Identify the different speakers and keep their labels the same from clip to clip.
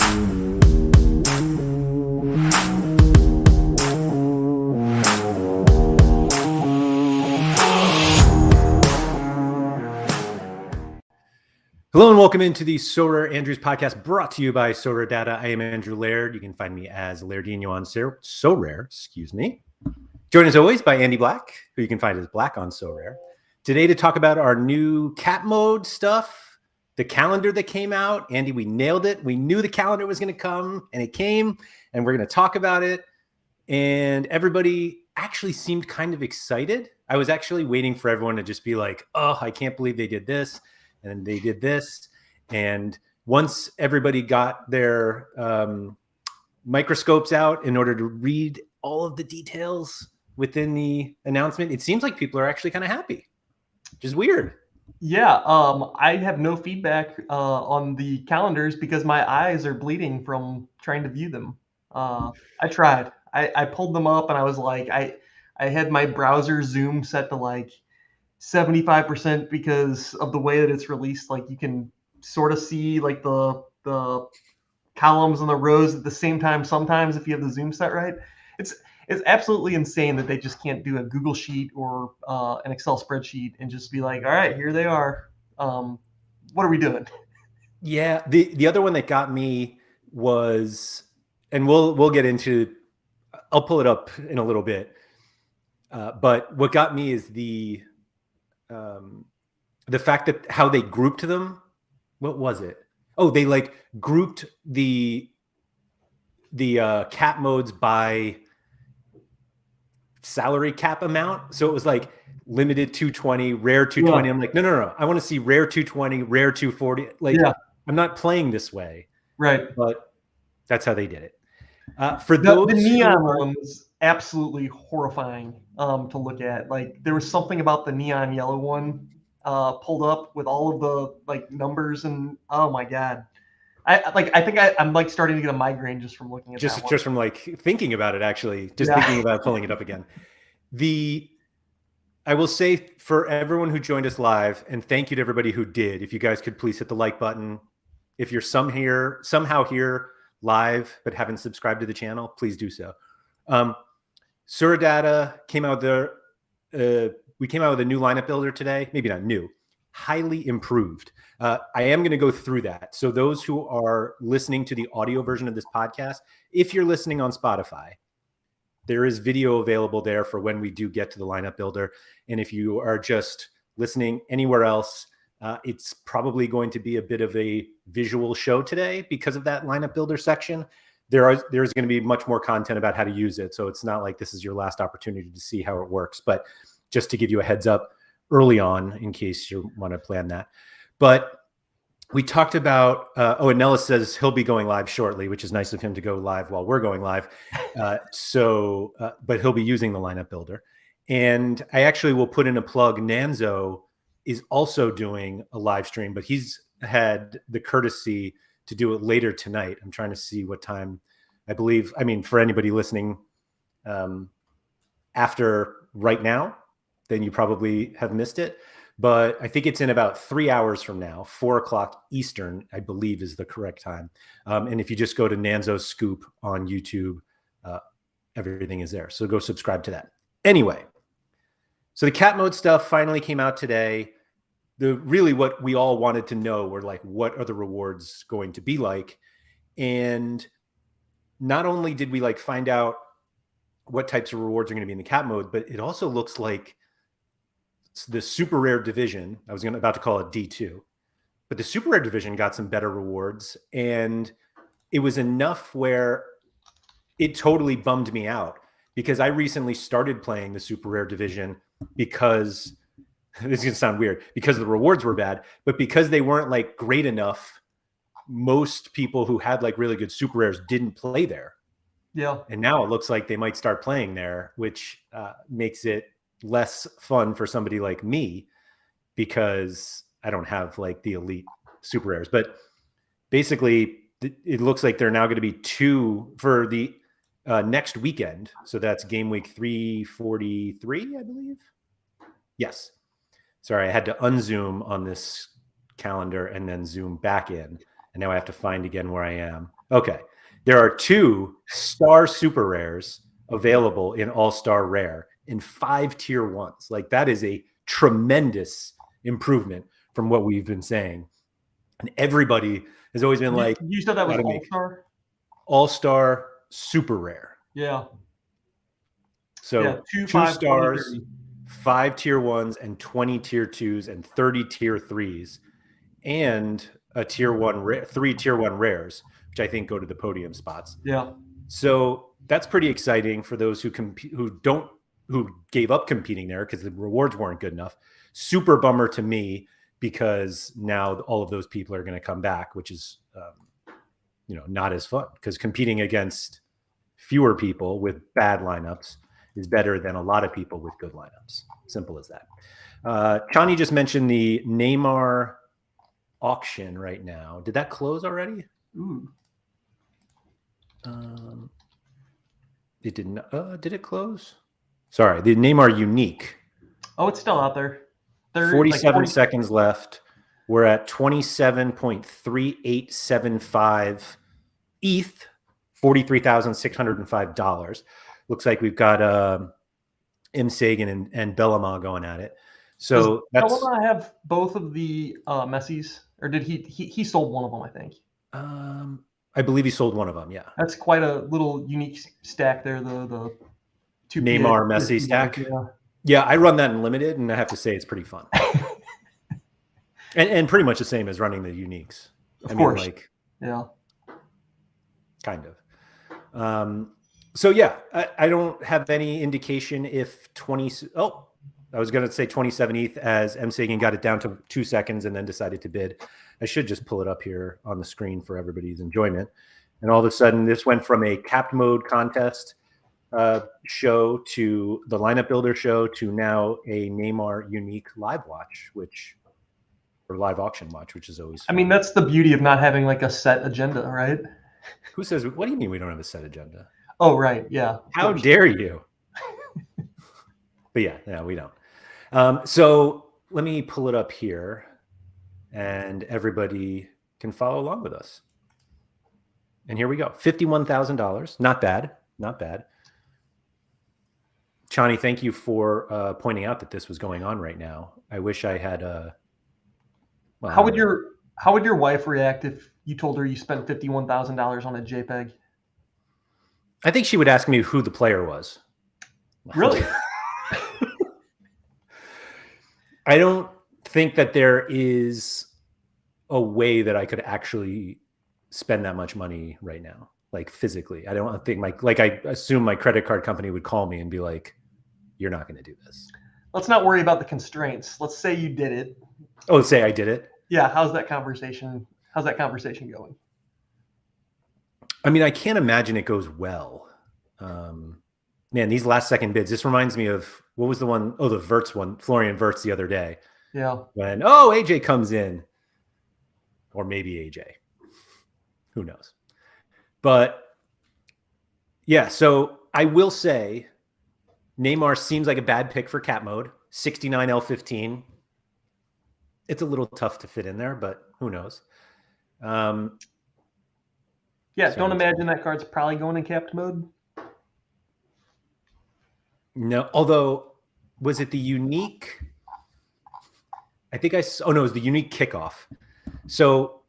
Speaker 1: Hello and welcome into the SorareAndrews Podcast, brought to you by Sorare Data. I am Andrew Laird. You can find me as Lairdinho on Sorare. Joined as always by Andy Black, who you can find as Black on Sorare. Today to talk about our new cat mode stuff, the calendar that came out. Andy, we nailed it. We knew the calendar was going to come, and it came, and we're going to talk about it. And everybody actually seemed kind of excited. I was actually waiting for everyone to just be like, oh, I can't believe they did this. And they did this. And once everybody got their microscopes out in order to read all of the details within the announcement, it seems like people are actually kind of happy, which is weird.
Speaker 2: Yeah, I have no feedback on the calendars because my eyes are bleeding from trying to view them. I tried. I pulled them up and I was like, I had my browser zoom set to like 75% because of the way that it's released. Like you can sort of see like the columns and the rows at the same time sometimes if you have the zoom set right. It's absolutely insane that they just can't do a Google sheet or an Excel spreadsheet and just be like, all right, here they are. What are we doing?
Speaker 1: Yeah, the other one that got me was, and we'll get into, I'll pull it up in a little bit, but what got me is the fact that how they grouped them. What was it? Oh, they like grouped the cap modes by salary cap amount. So it was like limited 220, rare 220. Yeah. I'm like, no. I want to see rare 220, rare 240. Like, yeah. I'm not playing this way.
Speaker 2: Right.
Speaker 1: But that's how they did it. For those
Speaker 2: the neon one was absolutely horrifying to look at. Like there was something about the neon yellow one pulled up with all of the like numbers and oh my god. I think I'm like starting to get a migraine just from looking at that one.
Speaker 1: Just from like thinking about it, actually, thinking about pulling it up again. I will say for everyone who joined us live, and thank you to everybody who did. If you guys could please hit the like button. If you're somehow here live but haven't subscribed to the channel, please do so. Sorare Data came out there. We came out with a new lineup builder today. Maybe not new, highly improved. I am going to go through that. So those who are listening to the audio version of this podcast, if you're listening on Spotify, there is video available there for when we do get to the lineup builder. And if you are just listening anywhere else, it's probably going to be a bit of a visual show today because of that lineup builder section. There's going to be much more content about how to use it. So it's not like this is your last opportunity to see how it works, but just to give you a heads up early on in case you want to plan that. But we talked about, and Nellis says he'll be going live shortly, which is nice of him to go live while we're going live. But he'll be using the lineup builder. And I actually will put in a plug. Nanzo is also doing a live stream, but he's had the courtesy to do it later tonight. I'm trying to see what time. For anybody listening after right now, then you probably have missed it. But I think it's in about 3 hours from now, 4 o'clock Eastern, I believe is the correct time. And if you just go to Nanzo's Scoop on YouTube, everything is there. So go subscribe to that. Anyway, so the cat mode stuff finally came out today. Really what we all wanted to know were like, what are the rewards going to be like? And not only did we like find out what types of rewards are going to be in the cat mode, but it also looks like the super rare division, I was about to call it D2, but the super rare division got some better rewards, and it was enough where it totally bummed me out because I recently started playing the super rare division because this is going to sound weird because the rewards were bad, but because they weren't like great enough, most people who had like really good super rares didn't play there.
Speaker 2: Yeah.
Speaker 1: And now it looks like they might start playing there, which makes it less fun for somebody like me because I don't have like the elite super rares. But basically it looks like there are now going to be 2 for the next weekend. So that's game week 343, I believe. Yes. Sorry, I had to unzoom on this calendar and then zoom back in. And now I have to find again where I am. Okay. There are 2 star super rares available in All-Star Rare in 5 tier 1s. Like, that is a tremendous improvement from what we've been saying. And everybody has always been like,
Speaker 2: You said that was
Speaker 1: gotta make
Speaker 2: All-Star?
Speaker 1: All-Star super rare.
Speaker 2: Yeah.
Speaker 1: So
Speaker 2: 2,
Speaker 1: 2
Speaker 2: 5, 20,
Speaker 1: stars,
Speaker 2: 30.
Speaker 1: 5 tier 1s, and 20 tier 2s, and 30 tier 3s, and a tier 1 3 tier 1 rares, which I think go to the podium spots.
Speaker 2: Yeah.
Speaker 1: So that's pretty exciting for those who gave up competing there because the rewards weren't good enough. Super bummer to me, because now all of those people are going to come back, which is not as fun, because competing against fewer people with bad lineups is better than a lot of people with good lineups. Simple as that. Chani just mentioned the Neymar auction right now. Did that close already?
Speaker 2: Ooh.
Speaker 1: It didn't. Did it close? Sorry, the Neymar unique.
Speaker 2: Oh, it's still out there.
Speaker 1: 47 seconds left. We're at 27.3875 ETH, $43,605. Looks like we've got M. Sagan and Bellama going at it. So
Speaker 2: does Bellama have both of the Messis, or did he sold one of them? I think.
Speaker 1: I believe he sold one of them. Yeah,
Speaker 2: that's quite a little unique stack there. The 2
Speaker 1: Neymar Messi stack. Yeah, I run that in limited, and I have to say it's pretty fun. and pretty much the same as running the uniques.
Speaker 2: Of course. Yeah.
Speaker 1: Kind of. So yeah, I don't have any indication if 20. Oh, I was going to say 27 ETH as M. Sagan got it down to 2 seconds and then decided to bid. I should just pull it up here on the screen for everybody's enjoyment. And all of a sudden, this went from a capped mode contest show to the lineup builder show to now a Neymar unique live watch, or live auction watch, which is always fun.
Speaker 2: I mean, that's the beauty of not having like a set agenda, right?
Speaker 1: Who says? What do you mean we don't have a set agenda?
Speaker 2: Oh, right. Yeah.
Speaker 1: How dare you? But yeah, we don't. So let me pull it up here, and everybody can follow along with us. And here we go. $51,000. Not bad. Not bad. Chani, thank you for pointing out that this was going on right now. I wish I had well,
Speaker 2: how would your wife react if you told her you spent $51,000 on a JPEG?
Speaker 1: I think she would ask me who the player was.
Speaker 2: Really?
Speaker 1: I don't think that there is a way that I could actually spend that much money right now, like physically. I don't think I assume my credit card company would call me and be like, "You're not going to do this."
Speaker 2: Let's not worry about the constraints. Let's say you did it.
Speaker 1: Oh, say I did it.
Speaker 2: Yeah. How's that conversation going?
Speaker 1: I mean, I can't imagine it goes well. Man, these last second bids, this reminds me of, what was the one? Oh, the Wirtz one, Florian Wirtz the other day.
Speaker 2: Yeah.
Speaker 1: When, AJ comes in, or maybe AJ, who knows? But yeah, so I will say Neymar seems like a bad pick for cap mode, 69 L15. It's a little tough to fit in there, but who knows?
Speaker 2: Yeah, don't imagine that card's probably going in capped mode.
Speaker 1: No, although, was it the unique? I think it was the unique kickoff. So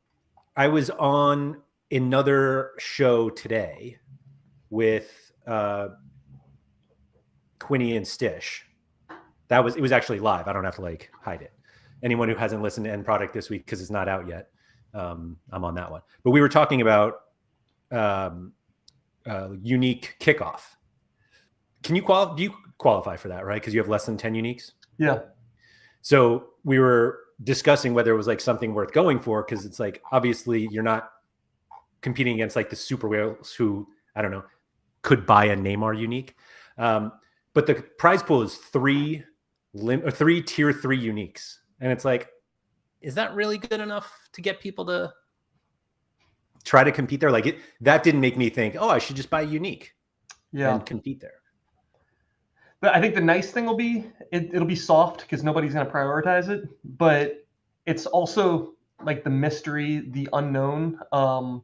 Speaker 1: I was on another show today with Quinny and Stish. It was actually live. I don't have to hide it. Anyone who hasn't listened to End Product this week, because it's not out yet, I'm on that one. But we were talking about unique kickoff. Do you qualify for that, right? Because you have less than 10 uniques?
Speaker 2: Yeah.
Speaker 1: So we were discussing whether it was something worth going for, because it's obviously you're not competing against the super whales who, I don't know, could buy a Neymar unique. But the prize pool is three tier 3 uniques. And it's is that really good enough to get people to try to compete there? That didn't make me think, I should just buy a unique and compete there.
Speaker 2: But I think the nice thing will be it'll be soft because nobody's going to prioritize it. But it's also like the mystery, the unknown,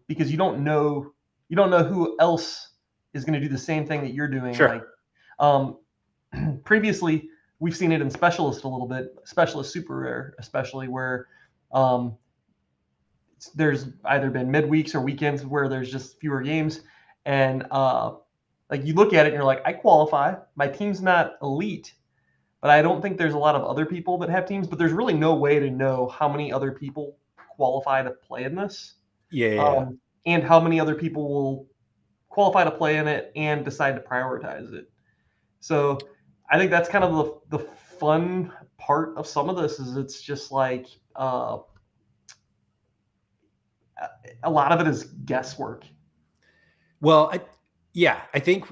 Speaker 2: because you don't know who else is going to do the same thing that you're doing.
Speaker 1: Sure.
Speaker 2: Like previously, we've seen it in Specialist a little bit, Specialist Super Rare, especially where there's either been midweeks or weekends where there's just fewer games, and like you look at it and you're like, I qualify. My team's not elite, but I don't think there's a lot of other people that have teams. But there's really no way to know how many other people qualify to play in this,
Speaker 1: Yeah.
Speaker 2: and how many other people will qualify to play in it and decide to prioritize it. So I think that's kind of the fun part of some of this is it's just like a lot of it is guesswork.
Speaker 1: Well, I think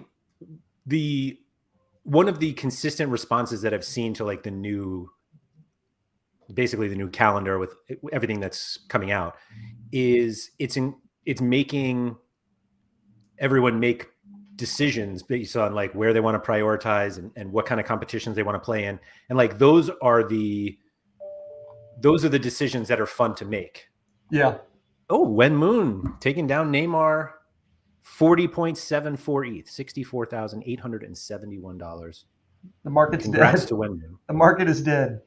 Speaker 1: one of the consistent responses that I've seen to like basically the new calendar with everything that's coming out is it's making everyone make decisions based on like where they want to prioritize and what kind of competitions they want to play in. And like, those are the decisions that are fun to make.
Speaker 2: Yeah.
Speaker 1: Oh, Wen Moon taking down Neymar, 40.74 ETH, $64,871.
Speaker 2: The market's
Speaker 1: Congrats
Speaker 2: dead.
Speaker 1: to Wen Moon.
Speaker 2: The market is dead.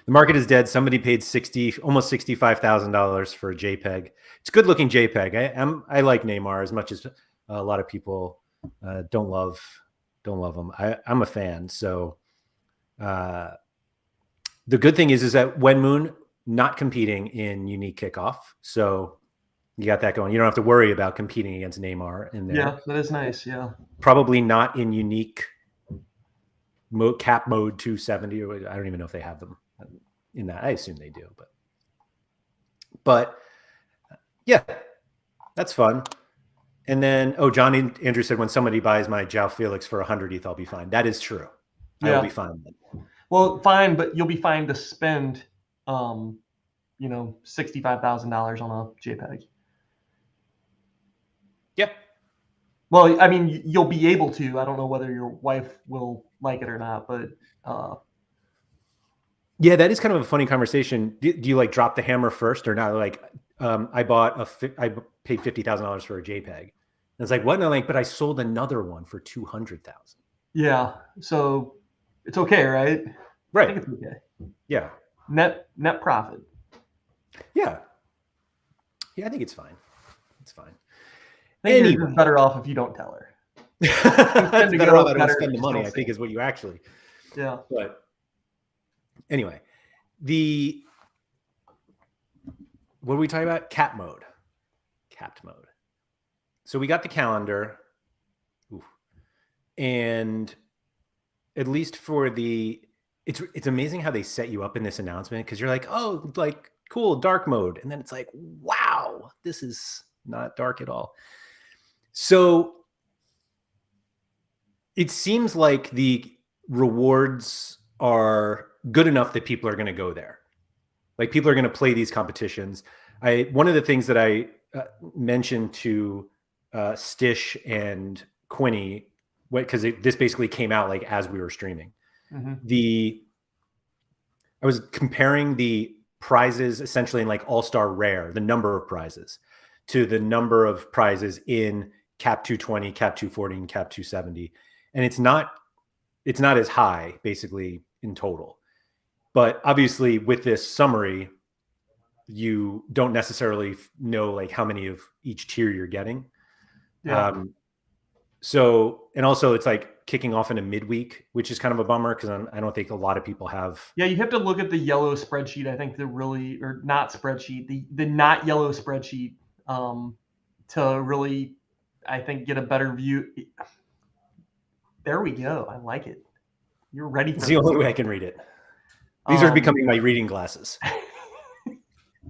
Speaker 1: The market is dead. Somebody paid almost $65,000 for a JPEG. It's a good looking JPEG. I like Neymar as much as a lot of people don't love him. I'm a fan. So the good thing is that Wen Moon not competing in Unique Kickoff. So you got that going. You don't have to worry about competing against Neymar in there.
Speaker 2: Yeah, that is nice. Yeah.
Speaker 1: Probably not in Unique Cap Mode 270. Or I don't even know if they have them in that. I assume they do, but yeah, that's fun. And then, John Andrew said, when somebody buys my Joao Felix for 100 ETH, I'll be fine. That is true.
Speaker 2: Yeah.
Speaker 1: I'll be fine.
Speaker 2: Well, fine, but you'll be fine to spend, $65,000 on a JPEG.
Speaker 1: Yeah.
Speaker 2: Well, I mean, you'll be able to. I don't know whether your wife will like it or not, but
Speaker 1: yeah, that is kind of a funny conversation. Do you like drop the hammer first or not? Like, I paid $50,000 for a JPEG. And it's like, what? And I'm like, but I sold another one for 200,000.
Speaker 2: Yeah, so it's okay, right?
Speaker 1: Right.
Speaker 2: I think it's okay.
Speaker 1: Yeah.
Speaker 2: Net profit.
Speaker 1: Yeah. Yeah, I think it's fine. It's fine.
Speaker 2: I think you're better off if you don't tell her.
Speaker 1: It's better off I don't spend the money, I think, is what you actually.
Speaker 2: Yeah.
Speaker 1: But anyway, what are we talking about? Capped mode. So we got the calendar. Ooh. And at least for it's amazing how they set you up in this announcement, because you're like, oh, like cool, dark mode. And then it's like, wow, this is not dark at all. So it seems like the rewards are good enough that people are going to go there. Like, people are going to play these competitions. One of the things that I mentioned to Stish and Quinny, because this basically came out like as we were streaming. Mm-hmm. I was comparing the prizes essentially in like All-Star Rare, the number of prizes, to the number of prizes in Cap 220, Cap 240, and Cap 270. And it's not as high basically in total. But obviously with this summary, you don't necessarily know like how many of each tier you're getting. Yeah. So, and also it's like kicking off in a midweek, which is kind of a bummer because I don't think a lot of people have.
Speaker 2: Yeah, you have to look at the yellow spreadsheet. I think or not spreadsheet, the not yellow spreadsheet to really, I think, get a better view. There we go. I like it. You're ready for
Speaker 1: It's the only way I can read it. These are becoming my reading glasses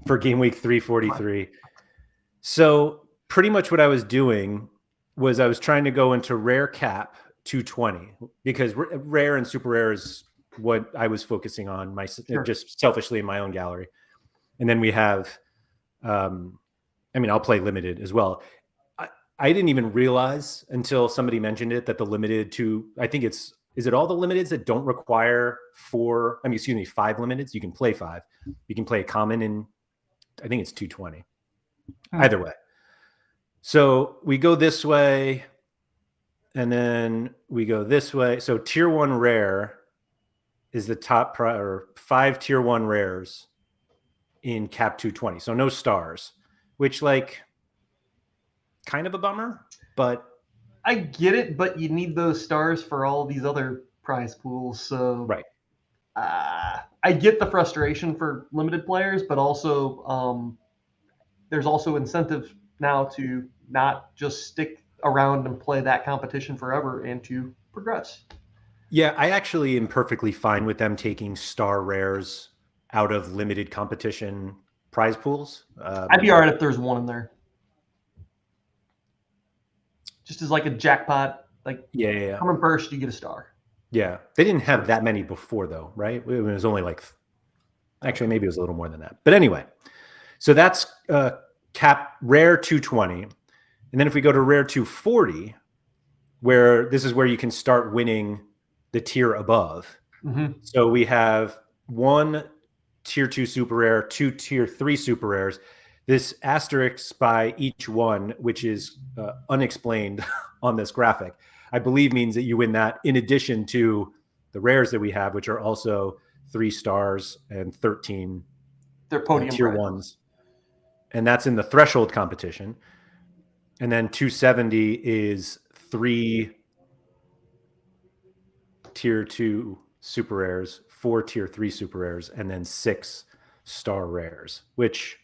Speaker 1: for game week 343. So pretty much what I was doing was I was trying to go into rare cap 220 because rare and super rare is what I was focusing on just selfishly in my own gallery. And then we have, I'll play limited as well. I didn't even realize until somebody mentioned it that the limited I think is it all the limiteds that don't require 5 limiteds? You can play 5. You can play a common I think it's 220. Either way. So we go this way, and then we go this way. So tier 1 rare is the top or 5 tier 1 rares in cap 220. So no stars, which like kind of a bummer, but
Speaker 2: I get it, but you need those stars for all these other prize pools. So
Speaker 1: right.
Speaker 2: I get the frustration for limited players, but also there's also incentive now to not just stick around and play that competition forever and to progress.
Speaker 1: Yeah, I actually am perfectly fine with them taking star rares out of limited competition prize pools.
Speaker 2: I'd be all right if there's one in there. Just as like a jackpot, like
Speaker 1: yeah.
Speaker 2: come in first, you get a star.
Speaker 1: Yeah, they didn't have that many before though, right? It was only like, actually maybe it was a little more than that. But anyway, so that's cap rare 220. And then if we go to rare 240, where this is where you can start winning the tier above.
Speaker 2: Mm-hmm.
Speaker 1: So we have 1 tier 2 super rare, 2 tier 3 super rares. This asterisk by each one, which is unexplained on this graphic, I believe means that you win that in addition to the rares that we have, which are also 3 stars and 13
Speaker 2: They're podium
Speaker 1: tier
Speaker 2: prizes.
Speaker 1: 1s. And that's in the threshold competition. And then 270 is 3 tier 2 super rares, 4 tier 3 super rares, and then 6 star rares, which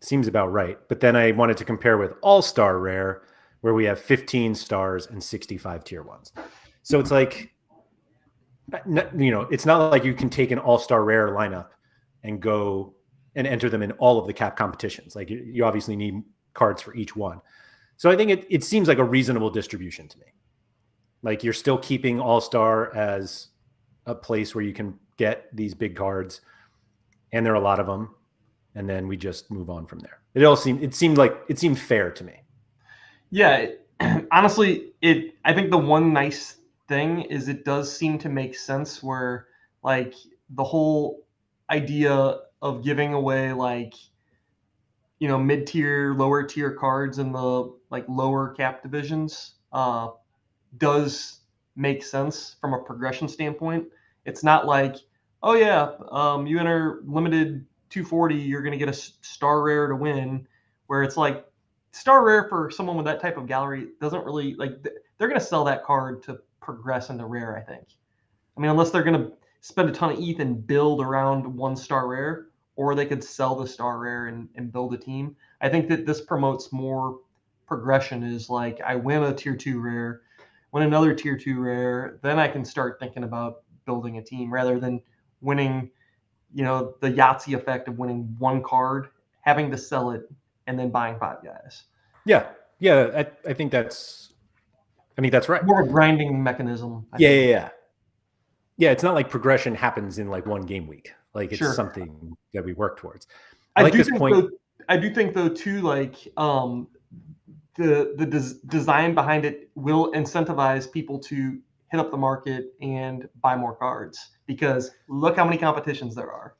Speaker 1: seems about right. But then I wanted to compare with all-star rare, where we have 15 stars and 65 tier 1s. So it's like, it's not like you can take an all-star rare lineup and go and enter them in all of the cap competitions. Like you obviously need cards for each one. So I think it seems like a reasonable distribution to me. Like you're still keeping all-star as a place where you can get these big cards, and there are a lot of them, and then we just move on from there. It seemed fair to me.
Speaker 2: Yeah, honestly, I think the one nice thing is it does seem to make sense where like the whole idea of giving away like mid-tier, lower tier cards in the like lower cap divisions does make sense from a progression standpoint. It's not like, oh yeah, you enter limited 240, you're going to get a star rare to win, where it's like star rare for someone with that type of gallery doesn't really like, they're going to sell that card to progress into rare, I think. I mean, unless they're going to spend a ton of ETH and build around 1 star rare, or they could sell the star rare and build a team. I think that this promotes more progression, is like I win a tier 2 rare, win another tier 2 rare, then I can start thinking about building a team rather than winning, the Yahtzee effect of winning 1 card, having to sell it, and then buying 5 guys.
Speaker 1: Yeah. I think that's right.
Speaker 2: More of a grinding mechanism.
Speaker 1: Yeah. It's not like progression happens in like one game week. Like it's something that we work towards. I like this point.
Speaker 2: I do think though too, like the design behind it will incentivize people to hit up the market and buy more cards, because look how many competitions there are.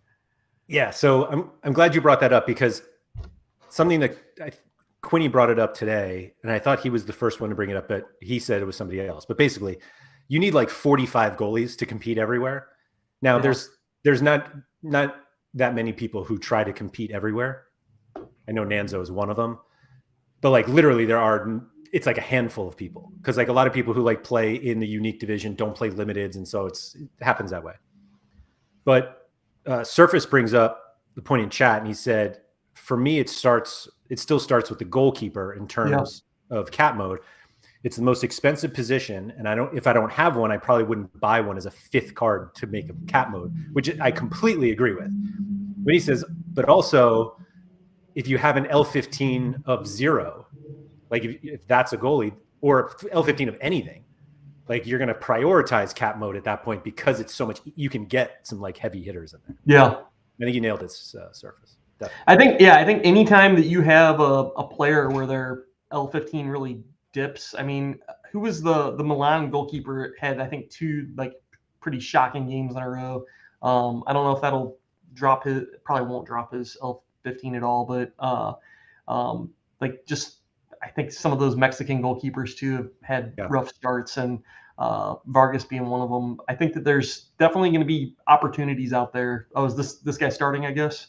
Speaker 1: Yeah, so I'm glad you brought that up, because something that Quinny brought it up today, and I thought he was the first one to bring it up, but he said it was somebody else. But basically, you need like 45 goalies to compete everywhere. Now, there's not that many people who try to compete everywhere. I know Nanzo is one of them, but like literally it's like a handful of people, because like a lot of people who like play in the unique division don't play limiteds, and so it happens that way. But Surface brings up the point in chat, and he said, for me, it still starts with the goalkeeper in terms of cap mode. It's the most expensive position, and if I don't have one, I probably wouldn't buy one as a 5th card to make a cap mode, which I completely agree with. But he says, but also, if you have an L15 of 0, like if that's a goalie, or L15 of anything, like you're going to prioritize cap mode at that point, because it's so much, you can get some like heavy hitters in there.
Speaker 2: Yeah.
Speaker 1: I think you nailed it, Surface. Definitely.
Speaker 2: I think anytime that you have a player where their L15 really dips, I mean, who was the Milan goalkeeper had, I think, 2 like pretty shocking games in a row. I don't know if that'll drop probably won't drop his L15 at all, but like just I think some of those Mexican goalkeepers too have had rough starts, and Vargas being one of them. I think that there's definitely going to be opportunities out there. Oh, is this guy starting, I guess?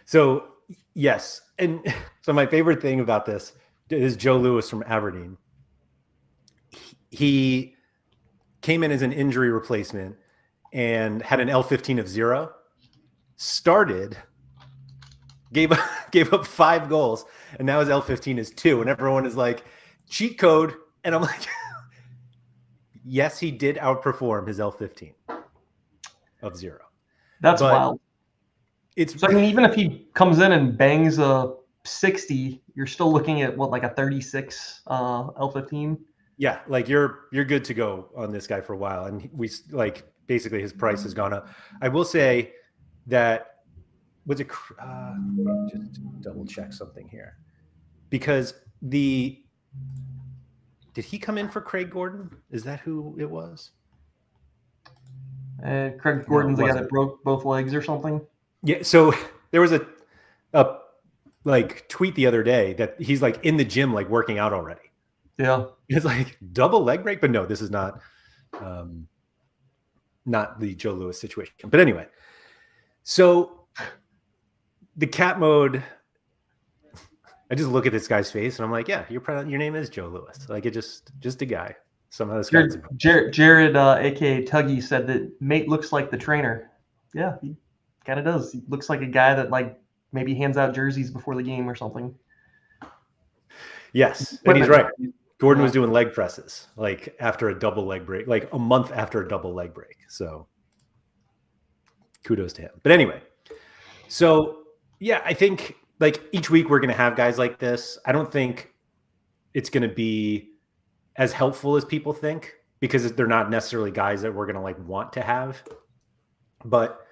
Speaker 1: So yes, and so my favorite thing about this is Joe Lewis from Aberdeen. He came in as an injury replacement and had an L15 of 0, started, gave up 5 goals, and now his L15 is 2, and everyone is like, cheat code, and I'm like, yes, he did outperform his L15 of 0.
Speaker 2: That's wild. So I mean, even if he comes in and bangs a 60, you're still looking at what, like a 36 L15?
Speaker 1: Yeah, like you're good to go on this guy for a while, and we like basically his price has gone up. I will say that just double check something here, because did he come in for Craig Gordon? Is that who it was?
Speaker 2: Craig Gordon's the guy that broke both legs or something.
Speaker 1: Yeah. So there was a like tweet the other day that he's like in the gym, like working out already.
Speaker 2: Yeah.
Speaker 1: It's like double leg break, but no, this is not the Joe Lewis situation. But anyway, so the cat mode, I just look at this guy's face and I'm like, yeah, your name is Joe Lewis. Like, it just a guy. Somehow this guy's
Speaker 2: Jared, aka Tuggy, said that Mate looks like the trainer. Yeah, he kind of does. He looks like a guy that like maybe hands out jerseys before the game or something.
Speaker 1: Yes, and he's right. Gordon was doing leg presses like after a double leg break, like a month after a double leg break. So kudos to him. But anyway, so yeah, I think like each week we're going to have guys like this. I don't think it's going to be as helpful as people think, because they're not necessarily guys that we're going to like want to have. But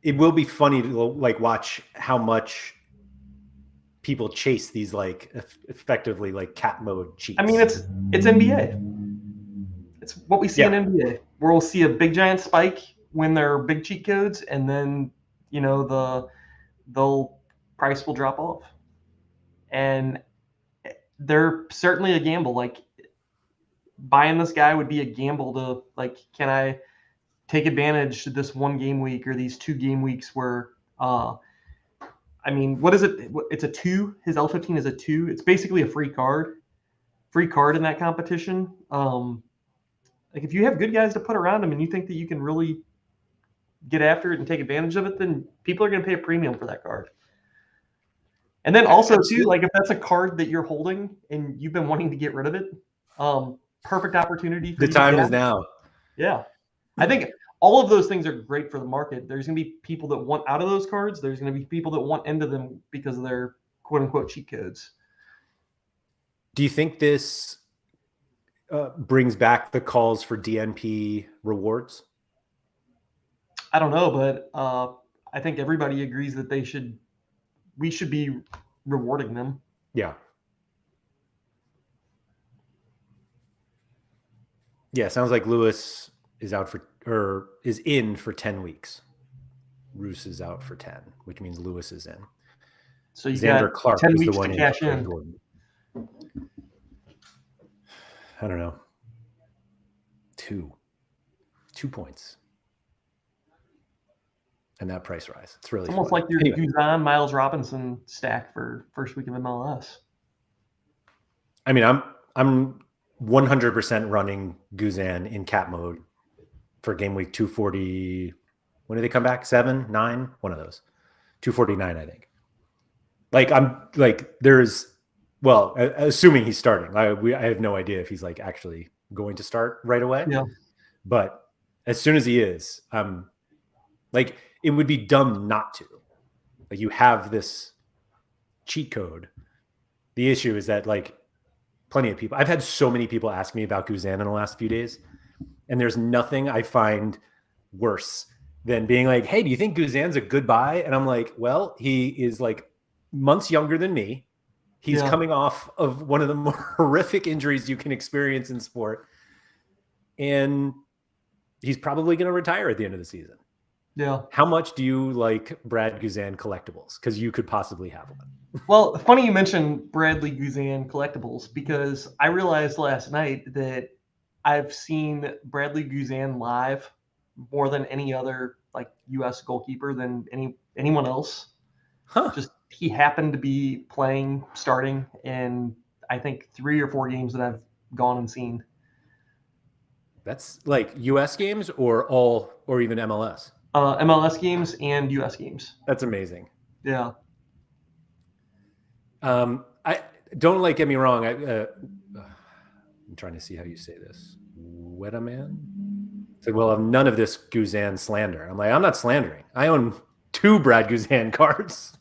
Speaker 1: it will be funny to like watch how much people chase these like effectively like cat mode cheats.
Speaker 2: I mean, it's NBA. It's what we see in NBA, where we'll see a big giant spike when there are big cheat codes, and then the price will drop off. And they're certainly a gamble. Like, buying this guy would be a gamble to like, can I take advantage of this 1 game week or these 2 game weeks where I mean, what is it? It's a 2. His L15 is a 2. It's basically a free card in that competition. Like, if you have good guys to put around him and you think that you can really get after it and take advantage of it, then people are going to pay a premium for that card. And then also too, like, if that's a card that you're holding and you've been wanting to get rid of it, perfect opportunity.
Speaker 1: The time is now.
Speaker 2: Yeah, I think all of those things are great for the market. There's going to be people that want out of those cards. There's going to be people that want into them because of their quote unquote cheat codes.
Speaker 1: Do you think this brings back the calls for DNP rewards?
Speaker 2: I don't know, but I think everybody agrees that we should be rewarding them.
Speaker 1: Yeah. Yeah, sounds like Lewis is in for 10 weeks. Roos is out for 10, which means Lewis is in.
Speaker 2: So you
Speaker 1: Xander
Speaker 2: got
Speaker 1: Clark
Speaker 2: 10
Speaker 1: is
Speaker 2: weeks
Speaker 1: the one
Speaker 2: to cash in.
Speaker 1: Gordon. I don't know. 2 points. And that price rise. It's really
Speaker 2: almost
Speaker 1: fun.
Speaker 2: Like your Guzan, Miles Robinson stack for first week of MLS.
Speaker 1: I mean, I'm 100% running Guzan in cat mode for game week 240. When do they come back? 7, 9? One of those. 249, I think. Like, assuming he's starting. I have no idea if he's like actually going to start right away.
Speaker 2: Yeah.
Speaker 1: But as soon as he is, like, it would be dumb not to. Like, you have this cheat code. The issue is that, like, plenty of people, I've had so many people ask me about Guzan in the last few days, and there's nothing I find worse than being like, hey, do you think Guzan's a good buy? And I'm like, well, he is like months younger than me. He's coming off of one of the more horrific injuries you can experience in sport. And he's probably going to retire at the end of the season.
Speaker 2: Yeah.
Speaker 1: How much do you like Brad Guzan collectibles? Because you could possibly have one.
Speaker 2: Well, funny you mentioned Bradley Guzan collectibles because I realized last night that I've seen Bradley Guzan live more than any other like U.S. goalkeeper than anyone else.
Speaker 1: Huh.
Speaker 2: Just he happened to be playing, starting in I think 3 or 4 games that I've gone and seen.
Speaker 1: That's like US games or even MLS.
Speaker 2: MLS games and US games.
Speaker 1: That's amazing.
Speaker 2: Yeah.
Speaker 1: I don't like, get me wrong. I'm trying to see how you say this. Wedaman said, "Well, I've none of this Guzan slander." I'm like, I'm not slandering. I own 2 Brad Guzan cards.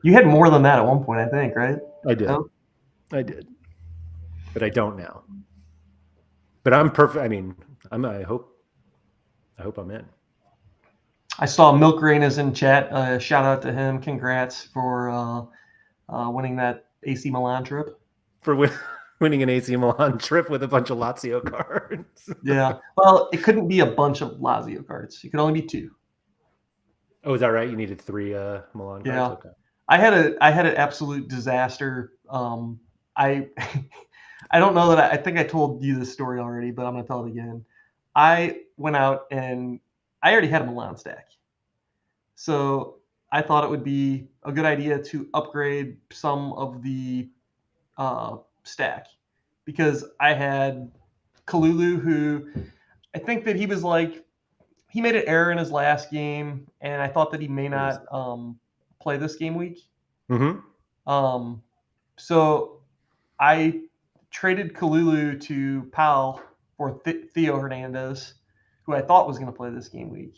Speaker 2: You had more than that at one point, I think, right?
Speaker 1: I did.
Speaker 2: No?
Speaker 1: I did. But I don't now. But I'm perfect. I mean, I hope I'm in.
Speaker 2: I saw Milk Rain is in chat. Shout out to him. Congrats for winning that AC Milan trip.
Speaker 1: For winning an AC Milan trip with a bunch of Lazio cards.
Speaker 2: Yeah. Well, it couldn't be a bunch of Lazio cards. It could only be 2.
Speaker 1: Oh, is that right? You needed 3 Milan cards?
Speaker 2: Yeah.
Speaker 1: Okay.
Speaker 2: I had an absolute disaster. I I don't know that I think I told you this story already, but I'm gonna tell it again. I went out and I already had a Milan stack. So I thought it would be a good idea to upgrade some of the stack because I had Kalulu, who I think that he was like, he made an error in his last game, and I thought that he may not play this game week.
Speaker 1: Mm-hmm.
Speaker 2: So I traded Kalulu to Pal for Theo Hernandez, who I thought was going to play this game week.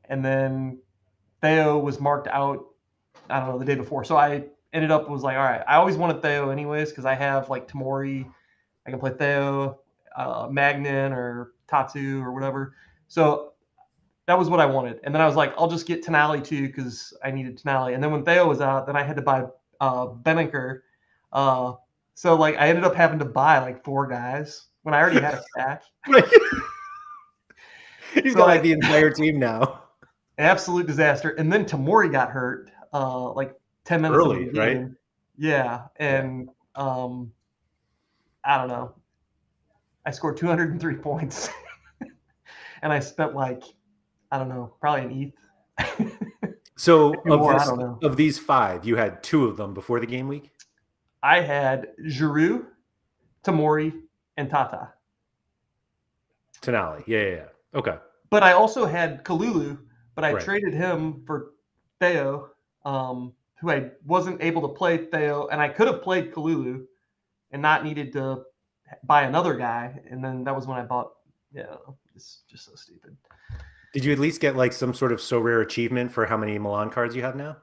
Speaker 2: And then Theo was marked out, I don't know, the day before. So I ended up was like, all right, I always wanted Theo anyways because I have like Tamori. I can play Theo, Magnin, or Tatu or whatever. So that was what I wanted. And then I was like, I'll just get Tonali too because I needed Tonali. And then when Theo was out, then I had to buy Beninker. So like I ended up having to buy like 4 guys when I already had a stack.
Speaker 1: He's got like the entire team now.
Speaker 2: Absolute disaster. And then Tamori got hurt like 10 minutes
Speaker 1: early,
Speaker 2: into the game.
Speaker 1: right?
Speaker 2: Yeah. And I don't know. I scored 203 points. And I spent like, I don't know, probably an ETH.
Speaker 1: So
Speaker 2: more,
Speaker 1: of these 5, you had 2 of them before the game week?
Speaker 2: I had Giroud, Tamori, and Tata.
Speaker 1: Tonali. Yeah. Okay.
Speaker 2: But I also had Kalulu, but I
Speaker 1: Right.
Speaker 2: traded him for Theo, who I wasn't able to play Theo, and I could have played Kalulu and not needed to buy another guy. And then that was when I bought, it's just so stupid.
Speaker 1: Did you at least get like some sort of Sorare achievement for how many Milan cards you have now?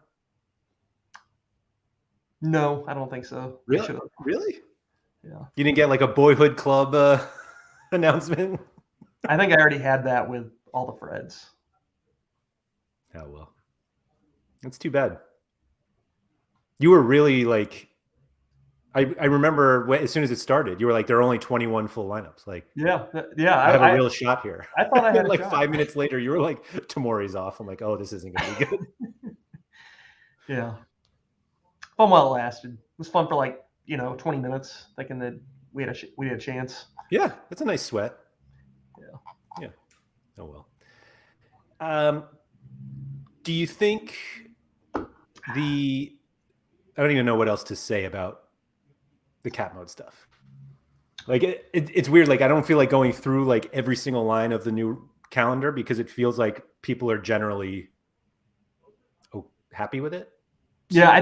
Speaker 2: No, I don't think so.
Speaker 1: Really?
Speaker 2: Yeah.
Speaker 1: You didn't get like a boyhood club announcement?
Speaker 2: I think I already had that with all the Freds.
Speaker 1: Oh, well. That's too bad. You were really like, I remember as soon as it started, you were like, there are only 21 full lineups. Like,
Speaker 2: yeah.
Speaker 1: I have a real shot here.
Speaker 2: I thought I had
Speaker 1: like 5 minutes later, you were like, Tamori's off. I'm like, oh, this isn't going to be good.
Speaker 2: Yeah. Fun while it lasted. It was fun for like 20 minutes, thinking that we had a chance.
Speaker 1: Yeah, that's a nice sweat. Yeah. Oh well. Do you think I don't even know what else to say about the cat mode stuff. Like it's weird. Like I don't feel like going through like every single line of the new calendar because it feels like people are generally happy with it.
Speaker 2: Yeah, I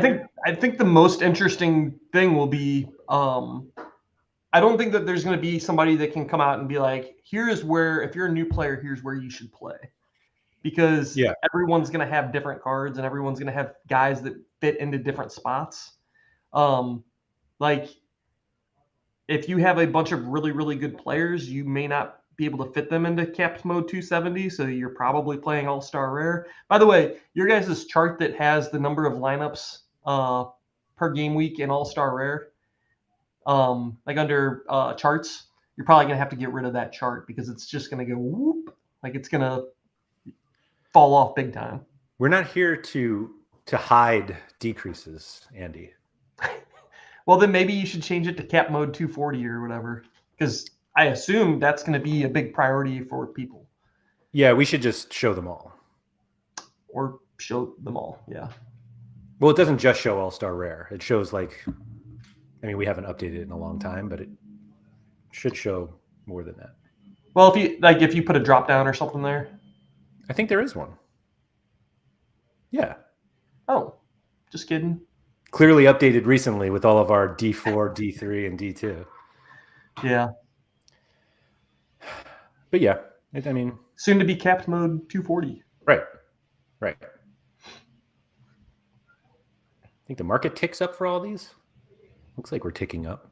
Speaker 2: think the most interesting thing will be I don't think that there's going to be somebody that can come out and be like, here's where, if you're a new player, here's where you should play. Because everyone's going to have different cards and everyone's going to have guys that fit into different spots. Like if you have a bunch of really, really good players, you may not be able to fit them into capped mode 270. So you're probably playing all-star rare. By the way, your guys' chart that has the number of lineups per game week in all-star rare, like under charts, you're probably going to have to get rid of that chart because it's just going to go whoop. Like it's going to fall off big time.
Speaker 1: We're not here to hide decreases, Andy.
Speaker 2: Well, then maybe you should change it to cap mode 240 or whatever, because I assume that's going to be a big priority for people.
Speaker 1: Yeah, we should just show them all.
Speaker 2: Or show them all, yeah.
Speaker 1: Well, it doesn't just show All-Star Rare. It shows like, I mean, we haven't updated it in a long time, but it should show more than that.
Speaker 2: Well, if you put a drop down or something there.
Speaker 1: I think there is one. Yeah.
Speaker 2: Oh, just kidding.
Speaker 1: Clearly updated recently with all of our D4, D3, and D2.
Speaker 2: Yeah.
Speaker 1: But yeah, I mean,
Speaker 2: soon to be capped mode 240.
Speaker 1: Right. I think the market ticks up for all these. Looks like we're ticking up.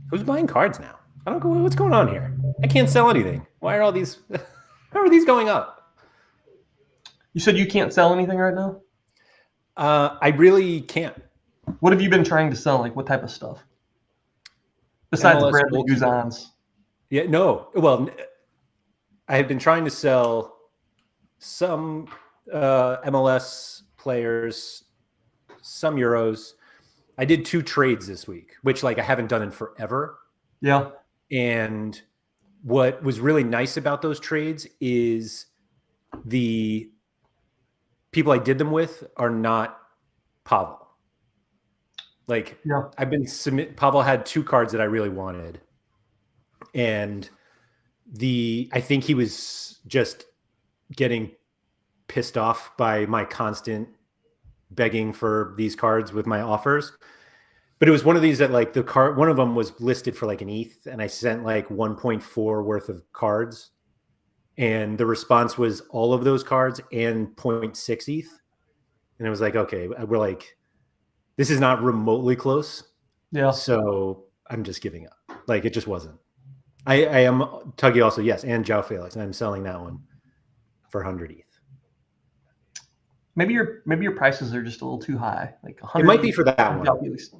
Speaker 1: Who's buying cards now? I don't know what's going on here. I can't sell anything. Why are all these? How are these going up?
Speaker 2: You said you can't sell anything right now?
Speaker 1: I really can't.
Speaker 2: What have you been trying to sell? Like what type of stuff? Besides
Speaker 1: MLS
Speaker 2: Bradley Guzans.
Speaker 1: Yeah, no. Well, I have been trying to sell some MLS players, some Euros. I did 2 trades this week, which like I haven't done in forever.
Speaker 2: Yeah.
Speaker 1: And what was really nice about those trades is the people I did them with are not Pavel. Like,
Speaker 2: yeah.
Speaker 1: Pavel had 2 cards that I really wanted. And I think he was just getting pissed off by my constant begging for these cards with my offers. But it was one of these that like one of them was listed for like an ETH, and I sent like 1.4 worth of cards. And the response was all of those cards and 0.6 ETH. And it was like, okay, we're like, this is not remotely close.
Speaker 2: Yeah.
Speaker 1: So I'm just giving up. Like it just wasn't. I am Tuggy also, yes, and João Felix. And I'm selling that one for 100 ETH.
Speaker 2: Maybe your prices are just a little too high. Like 100.
Speaker 1: It might be for that one.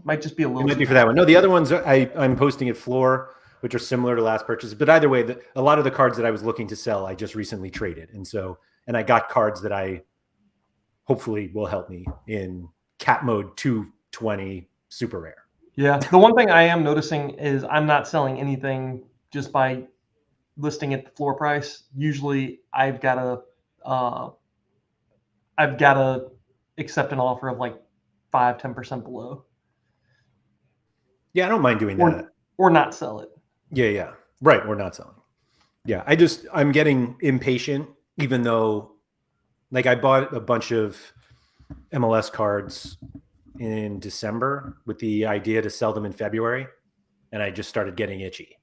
Speaker 2: Might just be a little.
Speaker 1: It might be for that one. No, the other ones I'm posting at floor, which are similar to last purchase. But either way, a lot of the cards that I was looking to sell, I just recently traded, and I got cards that I hopefully will help me in cap mode 220 super rare.
Speaker 2: Yeah, the one thing I am noticing is I'm not selling anything just by listing at the floor price. Usually, I've got to accept an offer of like 5-10% below.
Speaker 1: Yeah, I don't mind doing that.
Speaker 2: Or not sell it.
Speaker 1: Yeah. Right, or not selling. Yeah, I'm getting impatient, even though like I bought a bunch of MLS cards in December with the idea to sell them in February, and I just started getting itchy.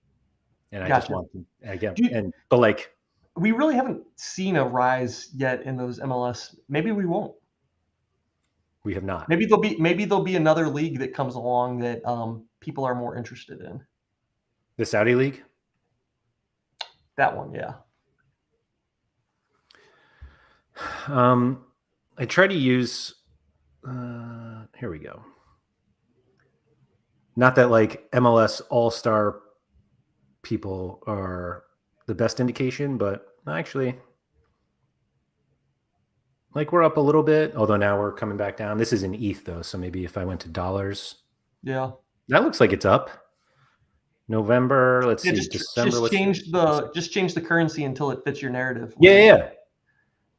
Speaker 1: And I just want them again. But like
Speaker 2: we really haven't seen a rise yet in those MLS. Maybe we won't.
Speaker 1: We have not.
Speaker 2: Maybe there'll be another league that comes along that people are more interested in.
Speaker 1: The Saudi League?
Speaker 2: That one, yeah.
Speaker 1: I try to use here we go. Not that like MLS All-Star people are the best indication, but actually like we're up a little bit, although now we're coming back down. This is in ETH though, so maybe if I went to dollars.
Speaker 2: Yeah.
Speaker 1: That looks like it's up. November, let's see,
Speaker 2: December. Just change the currency until it fits your narrative.
Speaker 1: Yeah.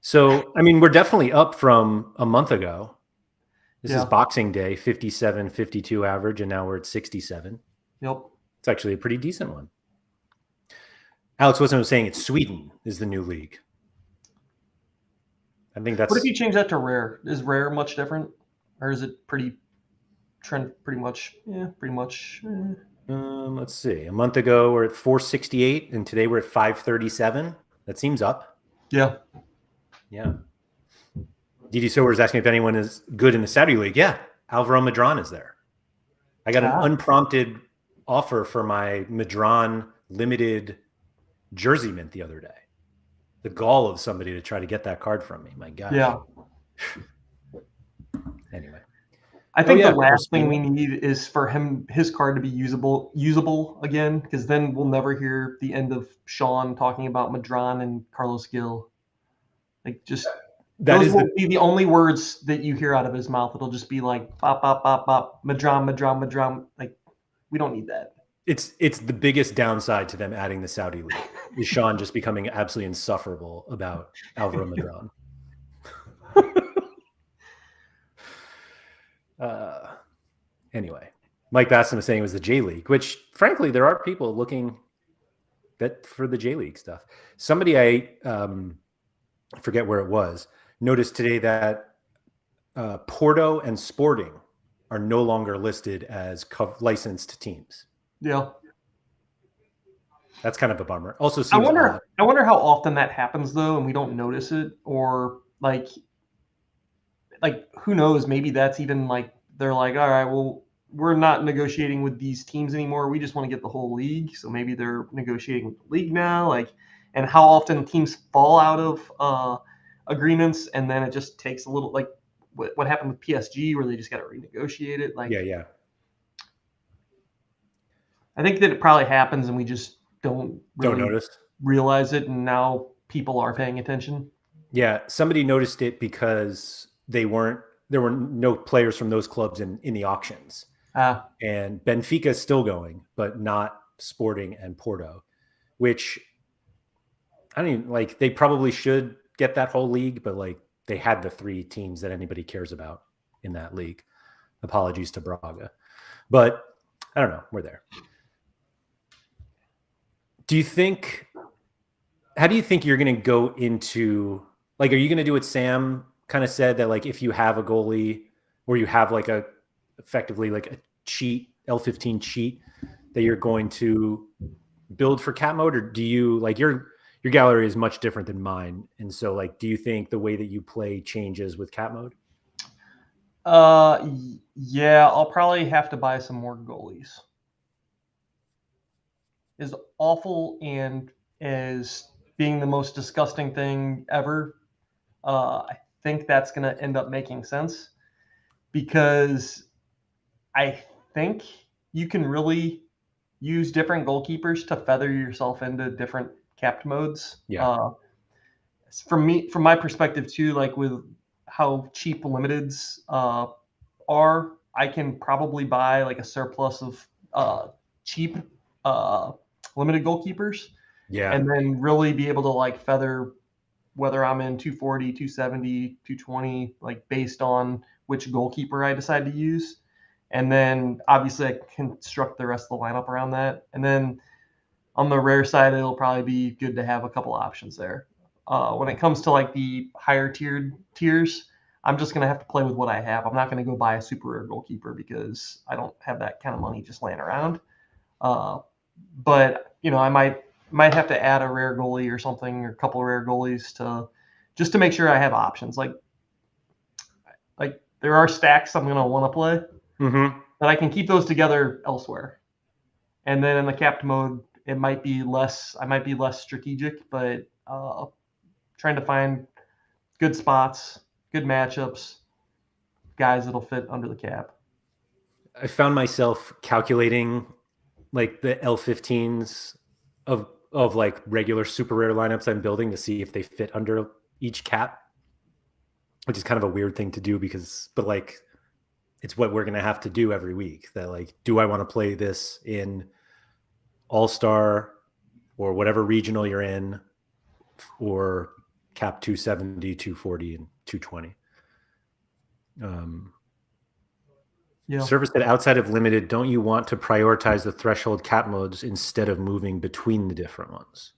Speaker 1: So, I mean, we're definitely up from a month ago. This is Boxing Day, 57, 52 average, and now we're at 67.
Speaker 2: Yep.
Speaker 1: It's actually a pretty decent one. Alex Wilson was saying it's Sweden is the new league. I think that's...
Speaker 2: What if you change that to rare? Is rare much different? Or is it pretty much? Yeah, pretty much.
Speaker 1: Let's see. A month ago, we're at 468, and today we're at 537. That seems up.
Speaker 2: Yeah.
Speaker 1: DD Silver is asking if anyone is good in the Saudi League. Yeah, Alvaro Madron is there. I got an unprompted offer for my Madron limited jersey mint the other day. The gall of somebody to try to get that card from me. My God.
Speaker 2: Yeah.
Speaker 1: Anyway.
Speaker 2: I think the last thing we need is for his card to be usable again, because then we'll never hear the end of Sean talking about Madron and Carlos Gil. Like just
Speaker 1: That
Speaker 2: those
Speaker 1: is
Speaker 2: will be the only words that you hear out of his mouth. It'll just be like bop bop bop bop madram madram madram. Like we don't need that.
Speaker 1: it's the biggest downside to them adding the Saudi league is Sean just becoming absolutely insufferable about Alvaro Madron. Anyway, Mike Basson was saying it was the J League, which frankly there are people looking that for the J League stuff. Somebody I forget where it was noticed today that Porto and Sporting are no longer listed as licensed teams.
Speaker 2: Yeah.
Speaker 1: That's kind of a bummer. Also
Speaker 2: I
Speaker 1: seems
Speaker 2: wonder
Speaker 1: odd.
Speaker 2: I wonder how often that happens though, and we don't notice it, or like who knows? Maybe that's even like they're like, all right, well, we're not negotiating with these teams anymore. We just want to get the whole league. So maybe they're negotiating with the league now. Like, and how often teams fall out of agreements, and then it just takes a little like what happened with PSG where they just got to renegotiate it. Like,
Speaker 1: Yeah.
Speaker 2: I think that it probably happens, and we just don't really
Speaker 1: notice.
Speaker 2: realize it, and now people are paying attention.
Speaker 1: Yeah, somebody noticed it because there were no players from those clubs in the auctions. And Benfica is still going, but not Sporting and Porto, which I don't even like. They probably should get that whole league, but like they had the 3 teams that anybody cares about in that league. Apologies to Braga, but I don't know. We're there. How do you think you're going to go into, like, are you going to do what Sam kind of said, that like if you have a goalie or you have like effectively like a cheat, L15 cheat, that you're going to build for cat mode? Or do you like your gallery is much different than mine, and so like do you think the way that you play changes with cat mode?
Speaker 2: Yeah, I'll probably have to buy some more goalies. As awful and as being the most disgusting thing ever, I think that's going to end up making sense, because I think you can really use different goalkeepers to feather yourself into different capped modes.
Speaker 1: Yeah.
Speaker 2: From my perspective too, like with how cheap limiteds are, I can probably buy like a surplus of cheap limited goalkeepers,
Speaker 1: Yeah.
Speaker 2: and then really be able to like feather whether I'm in 240, 270, 220, like based on which goalkeeper I decide to use. And then obviously I construct the rest of the lineup around that. And then on the rare side, it'll probably be good to have a couple options there. When it comes to like the higher tiers, I'm just going to have to play with what I have. I'm not going to go buy a super rare goalkeeper because I don't have that kind of money just laying around. But you know, I might have to add a rare goalie or something, or a couple of rare goalies to make sure I have options. Like there are stacks I'm going to want to play, but I can keep those together elsewhere. And then in the capped mode, it might be less. I might be less strategic, but trying to find good spots, good matchups, guys that'll fit under the cap.
Speaker 1: I found myself calculating like the L15s of like regular super rare lineups I'm building to see if they fit under each cap, which is kind of a weird thing to do but like it's what we're going to have to do every week. That like, do I want to play this in All-Star or whatever regional you're in, or cap 270, 240, and 220? Service that outside of limited, don't you want to prioritize the threshold cap modes instead of moving between the different ones?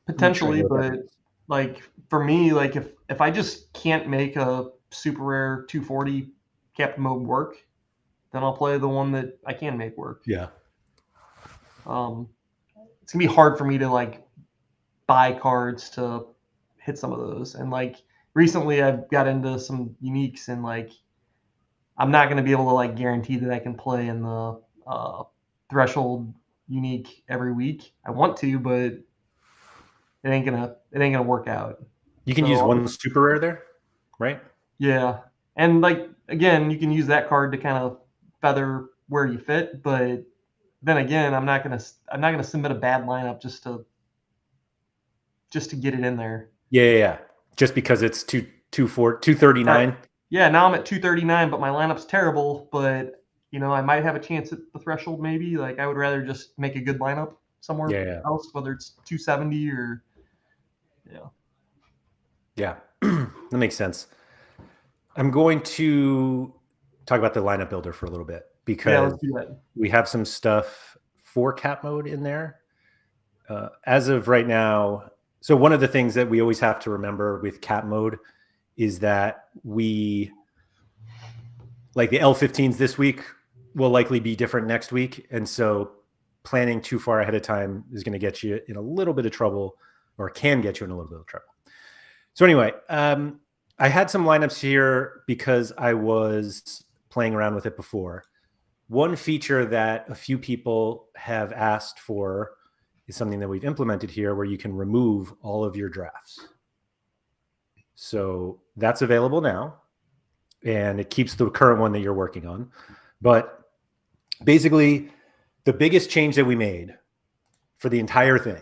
Speaker 2: Potentially, but like for me, like if I just can't make a super rare 240 capped mode work, then I'll play the one that I can make work.
Speaker 1: Yeah.
Speaker 2: It's gonna be hard for me to like buy cards to hit some of those. And like recently I've got into some uniques, and like I'm not gonna be able to like guarantee that I can play in the threshold unique every week. I want to, but it ain't gonna work out.
Speaker 1: You can use one super rare there, right?
Speaker 2: Yeah. And like again, you can use that card to kind of feather where you fit, but then again, I'm not gonna submit a bad lineup just to just to get it in there.
Speaker 1: Yeah. Just because it's 239.
Speaker 2: Right. Yeah, now I'm at 239, but my lineup's terrible. But I might have a chance at the threshold. Maybe like I would rather just make a good lineup somewhere else, whether it's 270 or
Speaker 1: Yeah, that makes sense. I'm going to talk about the lineup builder for a little bit because
Speaker 2: let's do that.
Speaker 1: We have some stuff for cap mode in there. As of right now, so one of the things that we always have to remember with cap mode is that we, like the L15s this week, will likely be different next week. And so planning too far ahead of time is going to get you in a little bit of trouble, or can get you in a little bit of trouble. So anyway, I had some lineups here because I was playing around with it before. One feature that a few people have asked for is something that we've implemented here where you can remove all of your drafts. So that's available now, and it keeps the current one that you're working on. But basically, the biggest change that we made for the entire thing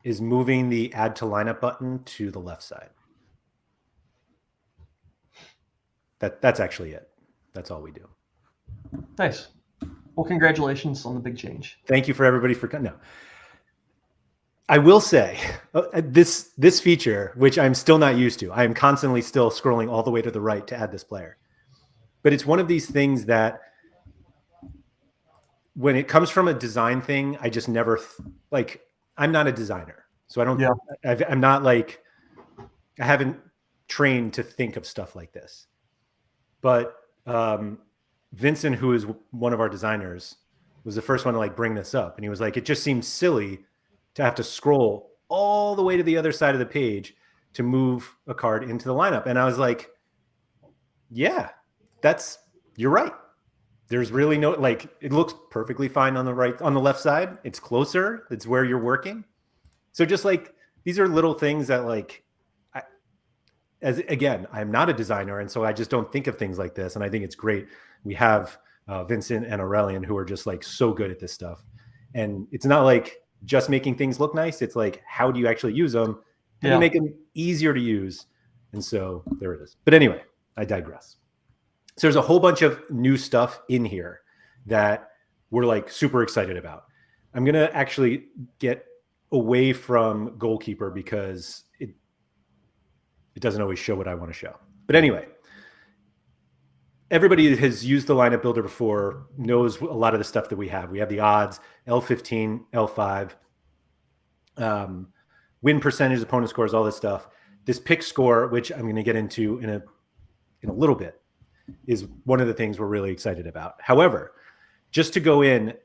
Speaker 1: is moving the add to lineup button to the left side. That's actually it. That's all we do.
Speaker 2: Nice. Well, congratulations on the big change.
Speaker 1: Thank you for everybody for coming. No, I will say this feature, which I'm still not used to. I am constantly still scrolling all the way to the right to add this player. But it's one of these things that when it comes from a design thing, I just never like, I'm not a designer. So I don't, I'm not like, I haven't trained to think of stuff like this. But Vincent, who is one of our designers, was the first one to like bring this up. And he was like, it just seems silly to have to scroll all the way to the other side of the page to move a card into the lineup. And I was like, yeah, you're right. There's really no, like, it looks perfectly fine on the left side. It's closer. It's where you're working. So just like, these are little things that like, again, I'm not a designer. And so I just don't think of things like this. And I think it's great. We have Vincent and Aurelian who are just like so good at this stuff. And it's not like just making things look nice. It's like, how do you actually use them? How do you make them easier to use? And so there it is. But anyway, I digress. So there's a whole bunch of new stuff in here that we're like super excited about. I'm going to actually get away from goalkeeper because it doesn't always show what I want to show. But anyway, everybody has used the lineup builder before, knows a lot of the stuff that we have. We have the odds, L15, L5, win percentage, opponent scores, all this stuff. This pick score, which I'm going to get into in a little bit, is one of the things we're really excited about. However, just to go in,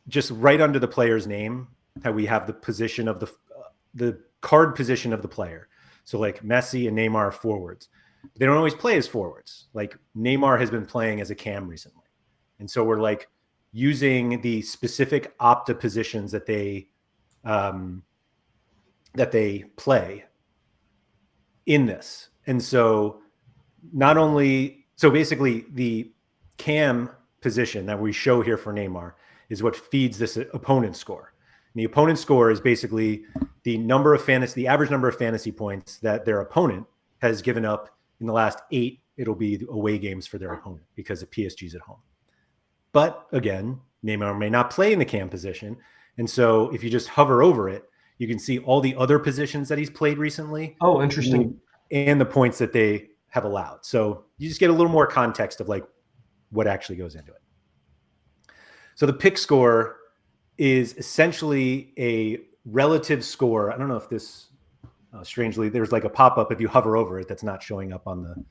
Speaker 1: just right under the player's name, how we have the position of the card position of the player. So like Messi and Neymar are forwards. They don't always play as forwards. Like Neymar has been playing as a cam recently. And so we're like using the specific opta positions that they play in this. And so basically the cam position that we show here for Neymar is what feeds this opponent score. And the opponent score is basically the average number of fantasy points that their opponent has given up in the last 8. It'll be the away games for their opponent because of PSG's at home. But again, Neymar may not play in the cam position. And so if you just hover over it, you can see all the other positions that he's played recently.
Speaker 2: Oh, interesting.
Speaker 1: And the points that they have allowed. So you just get a little more context of like what actually goes into it. So the pick score is essentially a relative score. I don't know if this, strangely, there's like a pop-up if you hover over it that's not showing up on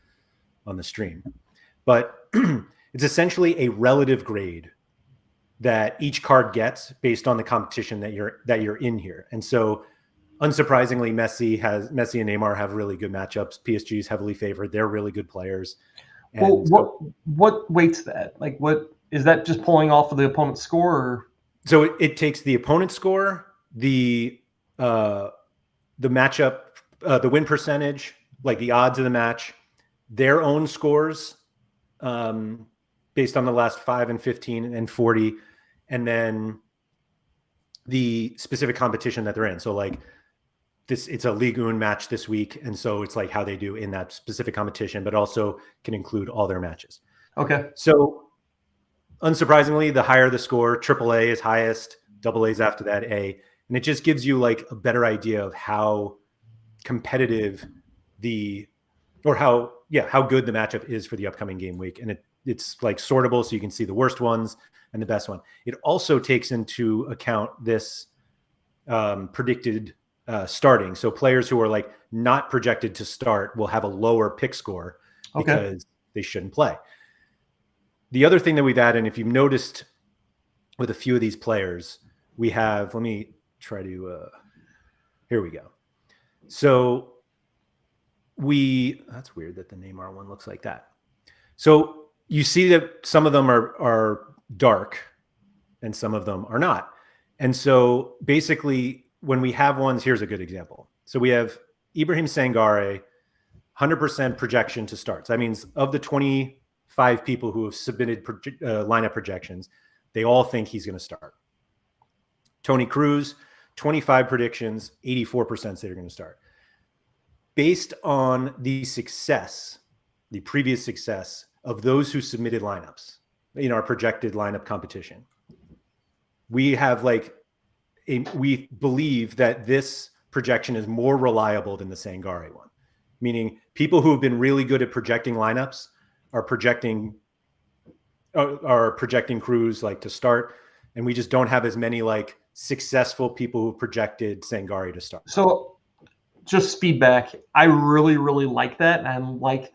Speaker 1: the stream. But it's essentially a relative grade that each card gets based on the competition that you're in here. And so unsurprisingly, Messi and Neymar have really good matchups. PSG is heavily favored. They're really good players. And
Speaker 2: what weights that? Like, what is that? Just pulling off of the opponent's score? Or?
Speaker 1: So it takes the opponent's score, the matchup, the win percentage, like the odds of the match, their own scores based on the last 5 and 15 and 40, and then the specific competition that they're in. So like it's a Ligue 1 match this week, and so it's like how they do in that specific competition, but also can include all their matches.
Speaker 2: Okay.
Speaker 1: So unsurprisingly, the higher the score, AAA is highest, AA is after that, A, and it just gives you like a better idea of how competitive how good the matchup is for the upcoming game week. And it's like sortable, so you can see the worst ones and the best one. It also takes into account this predicted starting. So players who are like not projected to start will have a lower pick score because they shouldn't play. The other thing that we've added, and if you've noticed with a few of these players, we have, let me try to, here we go. So that's weird that the Neymar one looks like that. So you see that some of them are dark and some of them are not. And so basically when we have ones, here's a good example. So we have Ibrahim Sangare, 100% projection to start. So that means of the 25 people who have submitted lineup projections, they all think he's going to start. Tony Cruz, 25 predictions, 84% say they're going to start. Based on the previous success of those who submitted lineups in our projected lineup competition, we have we believe that this projection is more reliable than the Sangare one, meaning people who have been really good at projecting lineups are projecting Cruz like to start, and we just don't have as many like successful people who projected Sangare to start.
Speaker 2: So just feedback. I really, really like that, and like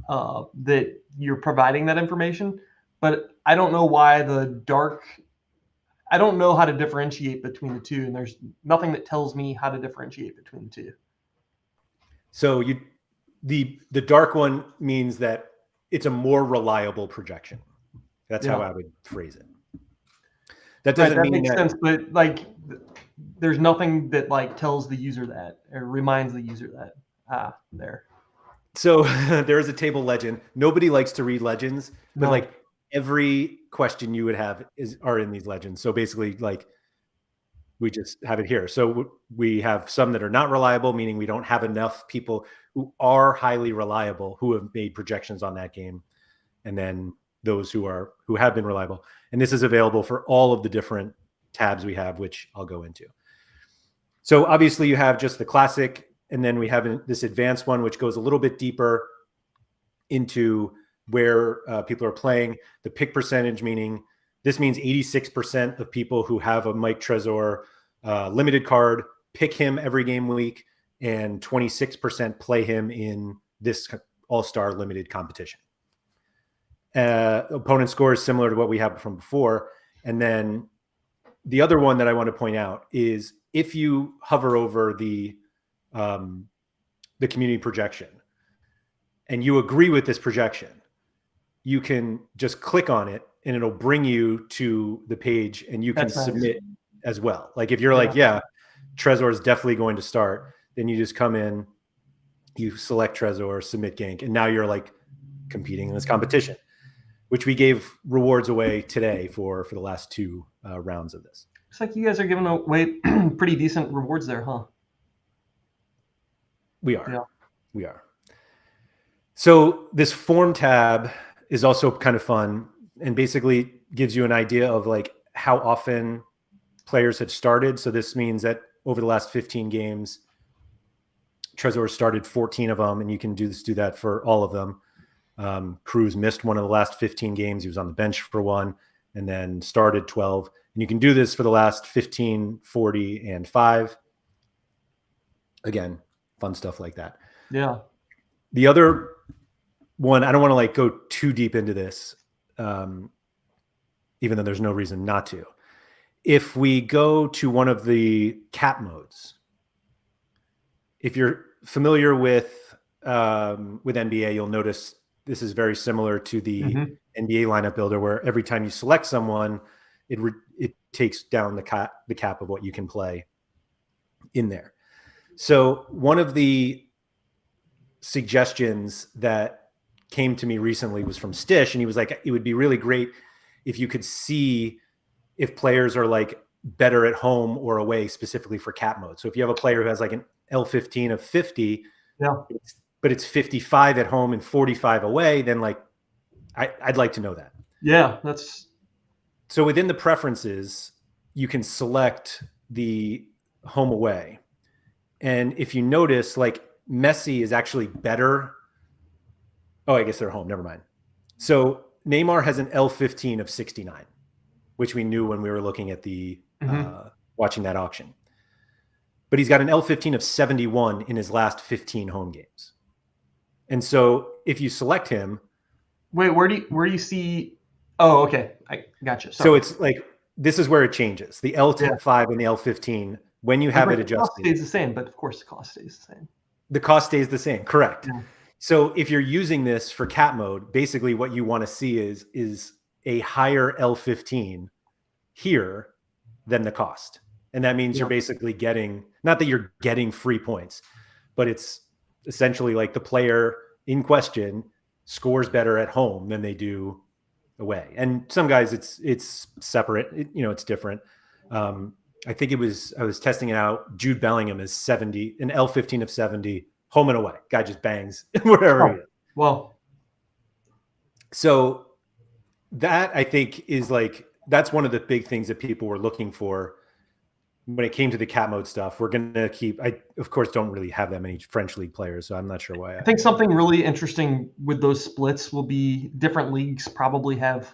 Speaker 2: that you're providing that information, but I don't know why I don't know how to differentiate between the two, and there's nothing that tells me how to differentiate between the two.
Speaker 1: So the dark one means that it's a more reliable projection. That's how I would phrase it. That doesn't mean
Speaker 2: makes sense, but like there's nothing that like tells the user that or reminds the user that there.
Speaker 1: So there is a table legend. Nobody likes to read legends, but like every question you would have are in these legends. So basically, like we just have it here. So we have some that are not reliable, meaning we don't have enough people who are highly reliable who have made projections on that game, and then those who have been reliable. And this is available for all of the different tabs we have, which I'll go into. So obviously you have just the classic, and then we have this advanced one, which goes a little bit deeper into where people are playing. The pick percentage, meaning this means 86% of people who have a Mike Trezor limited card pick him every game week, and 26% play him in this all-star limited competition. Opponent score is similar to what we have from before. And then the other one that I want to point out is if you hover over the community projection and you agree with this projection, you can just click on it and it'll bring you to the page and you can submit as well. Like if you're like, yeah, Trezor is definitely going to start, then you just come in, you select Trezor, submit gank, and now you're like competing in this competition, which we gave rewards away today for the last two rounds of this.
Speaker 2: Looks like you guys are giving away pretty decent rewards there, huh?
Speaker 1: We are. Yeah. We are. So this form tab is also kind of fun and basically gives you an idea of like how often players have started. So this means that over the last 15 games, Trezor started 14 of them, and you can do that for all of them. Cruz missed one of the last 15 games. He was on the bench for one and then started 12. And you can do this for the last 15, 40, and 5. Again, fun stuff like that.
Speaker 2: Yeah.
Speaker 1: The other one, I don't want to like go too deep into this, even though there's no reason not to. If we go to one of the cap modes, if you're familiar with NBA, you'll notice this is very similar to the NBA lineup builder, where every time you select someone, it takes down the cap of what you can play in there. So one of the suggestions that came to me recently was from Stish, and he was like, it would be really great if you could see if players are like better at home or away specifically for cap mode. So if you have a player who has like an L15 of 50,
Speaker 2: Yeah.
Speaker 1: but it's 55 at home and 45 away, then like I'd like to know that.
Speaker 2: Yeah, that's
Speaker 1: so within the preferences, you can select the home away. And if you notice, like Messi is actually better. Oh, I guess they're home. Never mind. So Neymar has an L15 of 69, which we knew when we were looking at the watching that auction. But he's got an L15 of 71 in his last 15 home games. And so if you select him,
Speaker 2: wait, where do you see? Oh, okay, I gotcha. Sorry.
Speaker 1: So it's like this is where it changes. The L5 and the L15, when you have it adjusted,
Speaker 2: the cost stays the same, but of course the cost stays the same.
Speaker 1: The cost stays the same, correct?
Speaker 2: Yeah.
Speaker 1: So if you're using this for cat mode, basically what you want to see is a higher L15 here than the cost. And that means you're basically getting, not that you're getting free points, but it's essentially like the player in question scores better at home than they do away. And some guys it's separate, it's different. I think I was testing it out. Jude Bellingham is 70, an L15 of 70, home and away. Guy just bangs wherever he is.
Speaker 2: Well,
Speaker 1: so that I think is like, that's one of the big things that people were looking for when it came to the cat mode stuff. We're going to keep, I of course don't really have that many French league players, so I'm not sure why.
Speaker 2: I think something really interesting with those splits will be different leagues probably have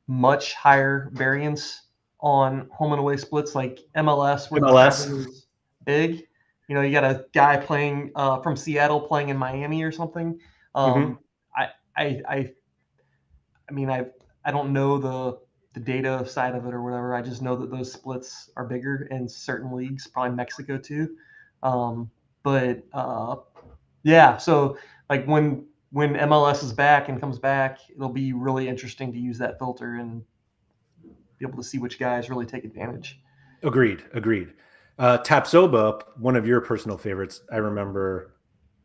Speaker 2: much higher variance on home and away splits, like MLS, where the travel is big. You got a guy playing from Seattle playing in Miami or something. I mean, I don't know the data side of it or whatever. I just know that those splits are bigger in certain leagues, probably Mexico too. Yeah, so like when MLS is back and comes back, it'll be really interesting to use that filter and be able to see which guys really take advantage.
Speaker 1: Agreed. Tapsoba, one of your personal favorites, I remember.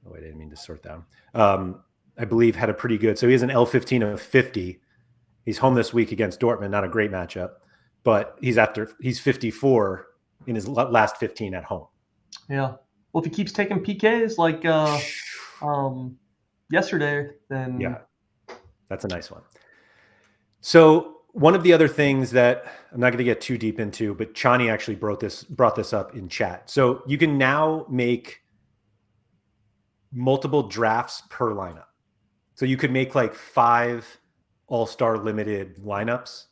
Speaker 1: Oh, I didn't mean to sort down. I believe had a pretty good. So he has an L15 of 50. He's home this week against Dortmund. Not a great matchup, but he's 54 in his last 15 at home.
Speaker 2: Yeah. Well, if he keeps taking PKs like yesterday, then
Speaker 1: yeah, that's a nice one. So one of the other things that I'm not going to get too deep into, but Chani actually brought this up in chat. So you can now make multiple drafts per lineup. So you could make like 5 all-star limited lineups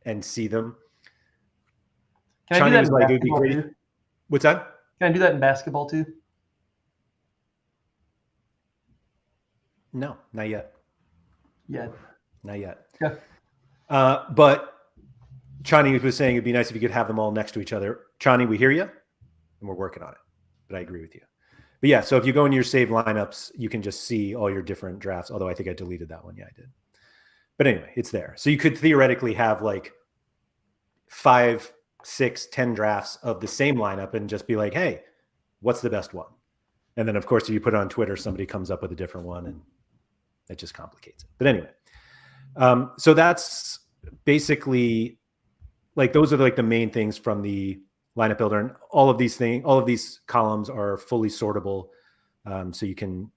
Speaker 1: and see them.
Speaker 2: Can I do that in basketball too?
Speaker 1: What's that?
Speaker 2: Can I do that in basketball too?
Speaker 1: No, not yet. Not yet.
Speaker 2: Yeah.
Speaker 1: But Chani was saying it'd be nice if you could have them all next to each other. Chani, we hear you, and we're working on it. But I agree with you. But yeah, so if you go into your saved lineups, you can just see all your different drafts. Although I think I deleted that one. Yeah, I did. But anyway, it's there. So you could theoretically have like 5, 6, 10 drafts of the same lineup and just be like, hey, what's the best one? And then, of course, if you put it on Twitter, somebody comes up with a different one, and it just complicates it. But anyway, so that's basically like those are like the main things from the lineup builder, and all of these columns are fully sortable, so you can.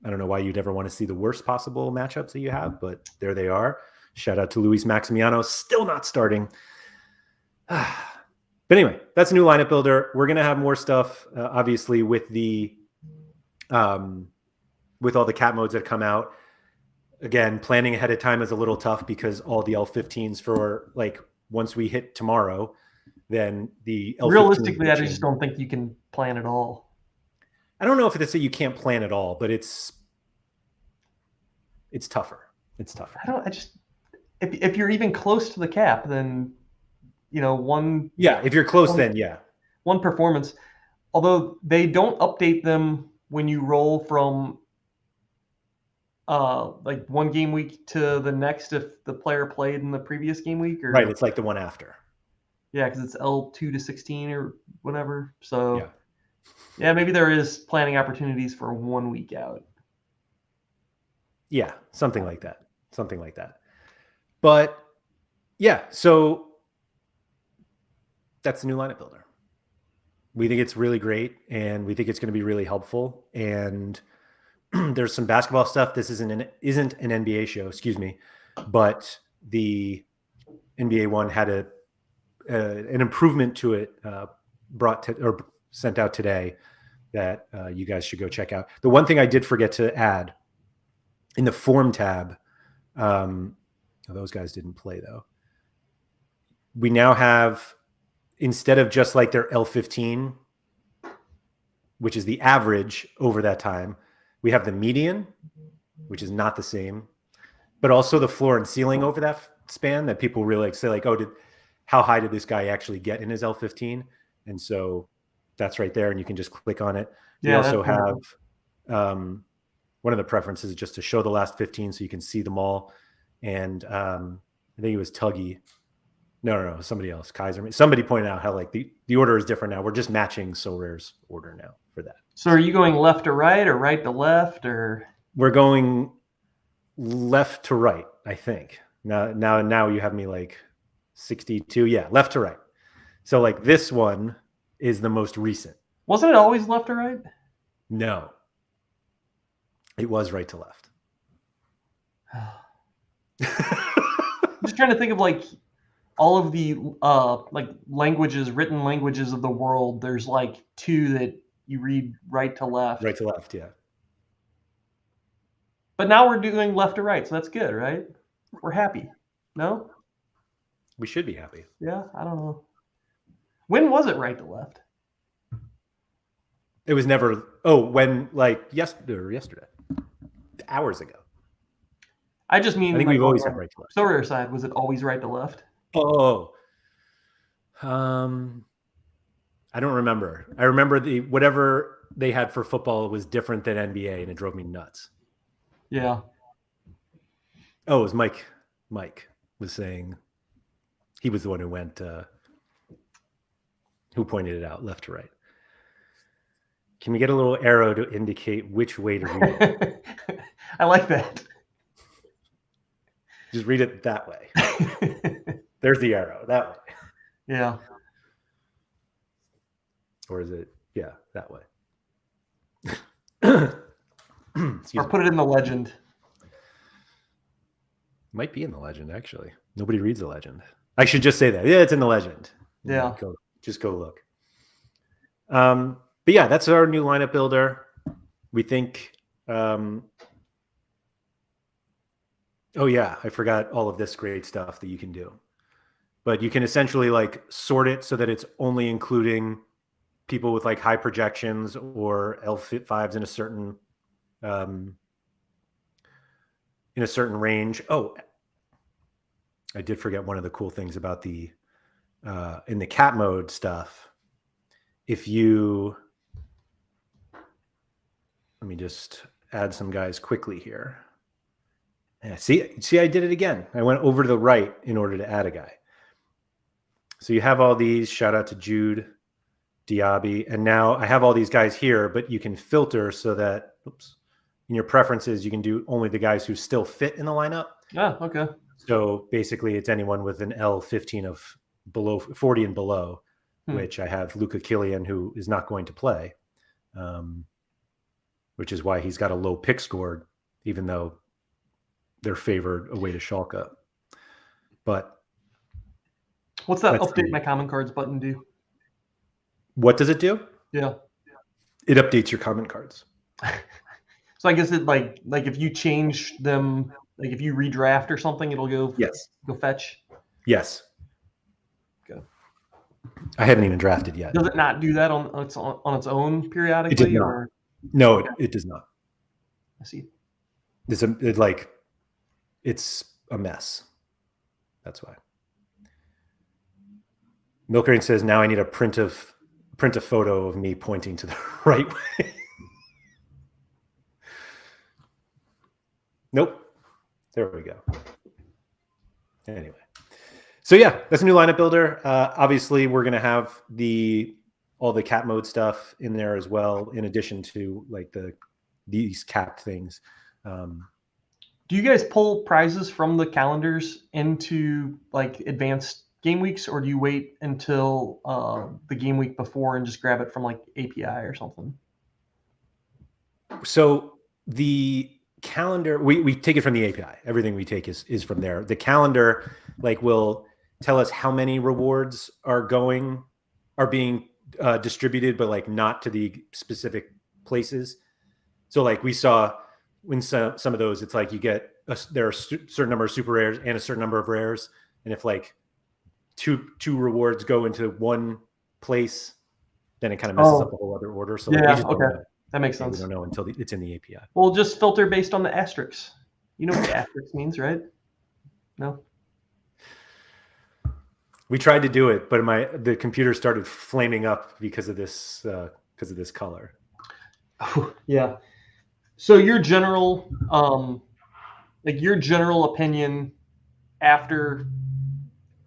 Speaker 1: I don't know why you'd ever want to see the worst possible matchups that you have, but there they are. Shout out to Luis Maximiano, still not starting. But anyway, that's a new lineup builder. We're going to have more stuff, obviously, with the with all the cat modes that come out. Again, planning ahead of time is a little tough because all the L15s for like once we hit tomorrow, then the L15
Speaker 2: realistically, I just don't think you can plan at all.
Speaker 1: I don't know if it's that you can't plan at all, but it's tougher. It's tougher.
Speaker 2: If you're even close to the cap, then one.
Speaker 1: Yeah, if you're close, then yeah.
Speaker 2: One performance, although they don't update them when you roll from like one game week to the next if the player played in the previous game week, or
Speaker 1: right. It's like the one after.
Speaker 2: Yeah, because it's L2 to 16 or whatever. So yeah, maybe there is planning opportunities for 1 week out.
Speaker 1: Yeah, something like that. But yeah, so that's the new lineup builder. We think it's really great, and we think it's going to be really helpful. And there's some basketball stuff. This isn't an NBA show, excuse me, but the NBA one had an improvement to it or sent out today that you guys should go check out. The one thing I did forget to add in the form tab, those guys didn't play though. We now have, instead of just like their L15, which is the average over that time, we have the median, which is not the same, but also the floor and ceiling over that span that people really like say like, oh, how high did this guy actually get in his L15? And so that's right there, and you can just click on it. Yeah, we also have one of the preferences is just to show the last 15 so you can see them all. And I think it was Tuggy. No, somebody else. Kaiser. Somebody pointed out how like the order is different now. We're just matching Sorare's order now for that.
Speaker 2: So are you going left to right or right to left, or?
Speaker 1: We're going left to right, I think. Now you have me like 62. Yeah, left to right. So like this one is the most recent.
Speaker 2: Wasn't it always left to right?
Speaker 1: No. It was right to left.
Speaker 2: I'm just trying to think of like all of the like languages, written languages of the world. There's like 2 that you read right to left.
Speaker 1: Right to left, yeah.
Speaker 2: But now we're doing left to right, so that's good, right? We're happy. No?
Speaker 1: We should be happy.
Speaker 2: Yeah, I don't know. When was it right to left?
Speaker 1: It was never. Oh, when like yesterday, hours ago.
Speaker 2: I just mean.
Speaker 1: I think
Speaker 2: like,
Speaker 1: we've always had right to left.
Speaker 2: Sorare side, was it always right to left?
Speaker 1: Oh, I don't remember. I remember whatever they had for football was different than NBA, and it drove me nuts.
Speaker 2: Yeah.
Speaker 1: Oh, it was Mike. Mike was saying he was the one who went, who pointed it out, left to right. Can we get a little arrow to indicate which way to read it?
Speaker 2: I like that.
Speaker 1: Just read it that way. There's the arrow, that way.
Speaker 2: Yeah.
Speaker 1: Or is it? Yeah, that way.
Speaker 2: Or put it in the legend.
Speaker 1: Might be in the legend, actually. Nobody reads the legend. I should just say that. Yeah, it's in the legend.
Speaker 2: Yeah.
Speaker 1: Just go look. But yeah, that's our new lineup builder. We think. Oh yeah, I forgot all of this great stuff that you can do. But you can essentially like sort it so that it's only including people with like high projections or L5s in a certain range. Oh, I did forget one of the cool things about the in the cat mode stuff. If you, let me just add some guys quickly here. Yeah, see, I did it again. I went over to the right in order to add a guy. So you have all these. Shout out to Jude Diaby. And now I have all these guys here, but you can filter so that, in your preferences, you can do only the guys who still fit in the lineup.
Speaker 2: Oh, okay.
Speaker 1: So basically it's anyone with an L15 of below 40 and below, which I have Luka Killian, who is not going to play, which is why he's got a low pick score, even though they're favored away to Schalke. But
Speaker 2: what's that update my common cards button do?
Speaker 1: What does it do?
Speaker 2: Yeah.
Speaker 1: It updates your common cards.
Speaker 2: So I guess it like if you change them, like if you redraft or something, it'll go go fetch.
Speaker 1: Yes.
Speaker 2: Okay.
Speaker 1: I haven't even drafted yet.
Speaker 2: Does it not do that on its own periodically?
Speaker 1: It does not.
Speaker 2: Or?
Speaker 1: No, it does not.
Speaker 2: I see.
Speaker 1: It's a mess. That's why. Milkerain says, now I need to print a photo of me pointing to the right way. Nope. There we go. Anyway. So yeah, that's a new lineup builder. Obviously, we're going to have all the cat mode stuff in there as well, in addition to like these capped things.
Speaker 2: Do you guys pull prizes from the calendars into like advanced game weeks, or do you wait until the game week before and just grab it from like API or something?
Speaker 1: So the calendar, we take it from the API. Everything we take is from there. The calendar like will tell us how many rewards are being distributed, but like not to the specific places. So like we saw when some of those, it's like you get there are a certain number of super rares and a certain number of rares, and if like two rewards go into one place, then it kind of messes up the whole other order. So like, we just don't know.
Speaker 2: That makes sense.
Speaker 1: We don't know until it's in the API.
Speaker 2: We'll just filter based on the asterisks. You know what the asterisk means, right? No.
Speaker 1: We tried to do it, but the computer started flaming up because of this color.
Speaker 2: Yeah. So your general opinion after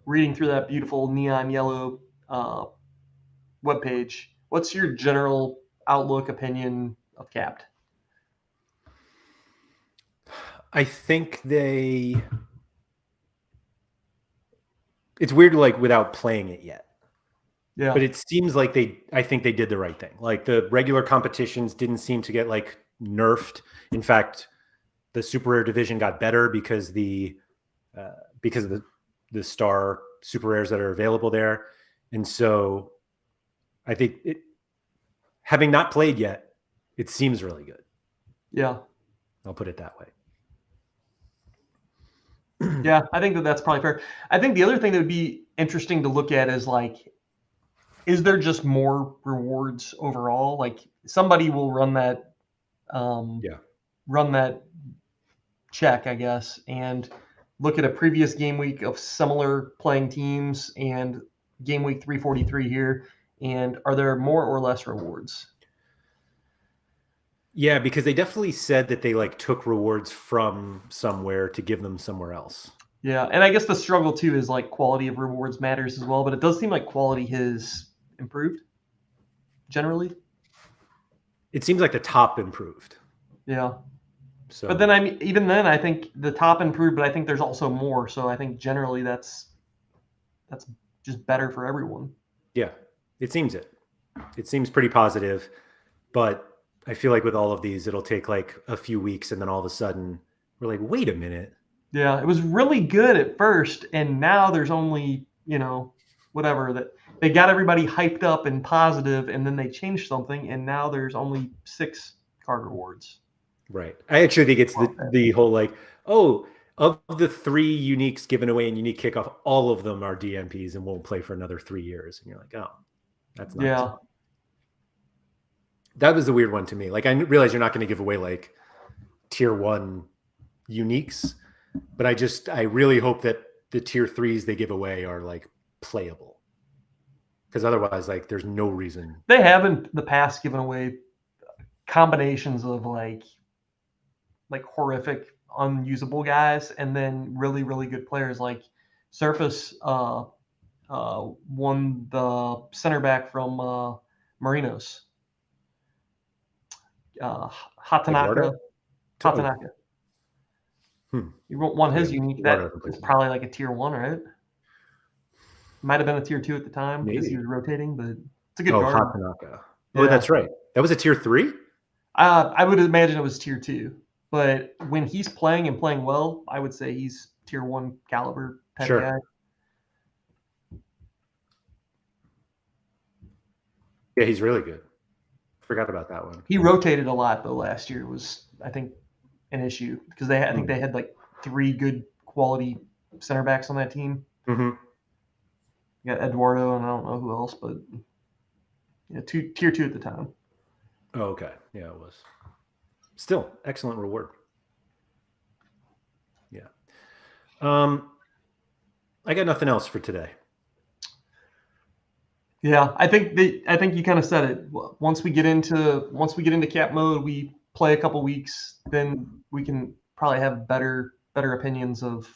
Speaker 2: reading through that beautiful neon yellow webpage, what's your general outlook opinion of Capped?
Speaker 1: I think it's weird, like without playing it yet.
Speaker 2: Yeah.
Speaker 1: But it seems like I think they did the right thing. Like the regular competitions didn't seem to get like nerfed. In fact, the super rare division got better because of the star super rares that are available there. And so I think having not played yet, it seems really good.
Speaker 2: Yeah.
Speaker 1: I'll put it that way.
Speaker 2: Yeah, I think that's probably fair. I think the other thing that would be interesting to look at is like, is there just more rewards overall? Like somebody will run that, run that check, I guess, and look at a previous game week of similar playing teams and game week 343 here. And are there more or less rewards?
Speaker 1: Yeah, because they definitely said that they like took rewards from somewhere to give them somewhere else.
Speaker 2: Yeah, and I guess the struggle too is like quality of rewards matters as well, but it does seem like quality has improved generally.
Speaker 1: It seems like the top improved.
Speaker 2: Yeah.
Speaker 1: So,
Speaker 2: but then even then I think the top improved, but I think there's also more. So I think generally that's just better for everyone.
Speaker 1: Yeah, it seems pretty positive, but I feel like with all of these, it'll take like a few weeks, and then all of a sudden we're like, wait a minute.
Speaker 2: Yeah, it was really good at first, and now there's only, whatever, that they got everybody hyped up and positive, and then they changed something, and now there's only 6 card rewards.
Speaker 1: Right. I actually think it's the whole like, oh, of the 3 uniques given away in unique kickoff, all of them are DMPs and won't play for another 3 years. And you're like, oh, that's not.
Speaker 2: Yeah.
Speaker 1: That was the weird one to me. Like, I realize you're not going to give away like tier 1 uniques, but I really hope that the tier 3s they give away are like playable, because otherwise, like, there's no reason.
Speaker 2: They have in the past given away combinations of like horrific unusable guys and then really, really good players. Like Surface won the center back from Marinos. Hatanaka. He won his unique. That is probably like a tier 1, right? Might have been a tier 2 at the time because he was rotating, but it's a good guard.
Speaker 1: Hatanaka. Oh, yeah. That's right. That was a tier 3?
Speaker 2: I would imagine it was tier 2. But when he's playing and playing well, I would say he's tier 1 caliber type guy.
Speaker 1: Yeah, he's really good. Forgot about that one.
Speaker 2: He rotated a lot though last year. Was, I think, an issue because I think they had like 3 good quality center backs on that team.
Speaker 1: Mm-hmm.
Speaker 2: You got Eduardo and I don't know who else, but yeah, tier 2 at the time.
Speaker 1: Oh, okay. Yeah, it was. Still, excellent reward. Yeah. I got nothing else for today.
Speaker 2: Yeah, I think you kind of said it. Once we get into cap mode, we play a couple weeks, then we can probably have better opinions of,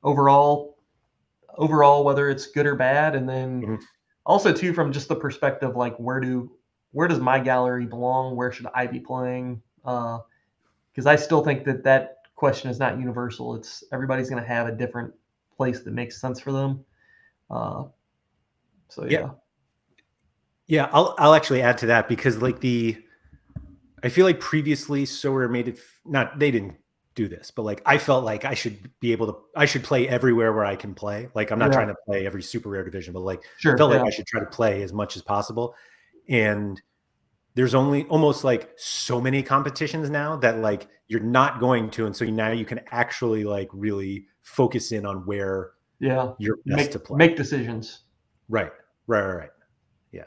Speaker 2: overall whether it's good or bad, and then also too from just the perspective like where does my gallery belong? Where should I be playing? Because I still think that question is not universal. It's everybody's going to have a different place that makes sense for them. So
Speaker 1: Yeah. Yeah, I'll actually add to that, because like I feel like previously Sorare made it they didn't do this, but like I felt like I should play everywhere where I can play. Like I'm not trying to play every super rare division, but like felt like I should try to play as much as possible. And there's only almost like so many competitions now that like you're not going to, and so now you can actually like really focus in on where you're best to play.
Speaker 2: Make decisions.
Speaker 1: Right. Yeah.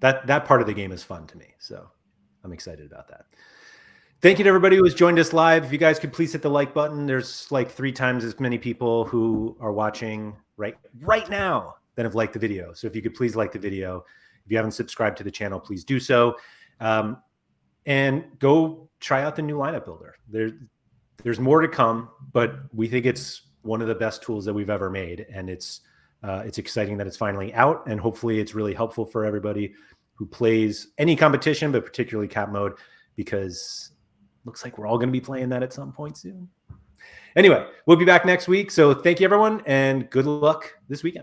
Speaker 1: That part of the game is fun to me. So I'm excited about that. Thank you to everybody who has joined us live. If you guys could please hit the like button. There's like 3 times as many people who are watching right now than have liked the video. So if you could please like the video. If you haven't subscribed to the channel, please do so. And go try out the new lineup builder. There's more to come, but we think it's one of the best tools that we've ever made. And it's exciting that it's finally out, and hopefully it's really helpful for everybody who plays any competition, but particularly cap mode, because looks like we're all going to be playing that at some point soon. Anyway, we'll be back next week. So thank you, everyone, and good luck this weekend.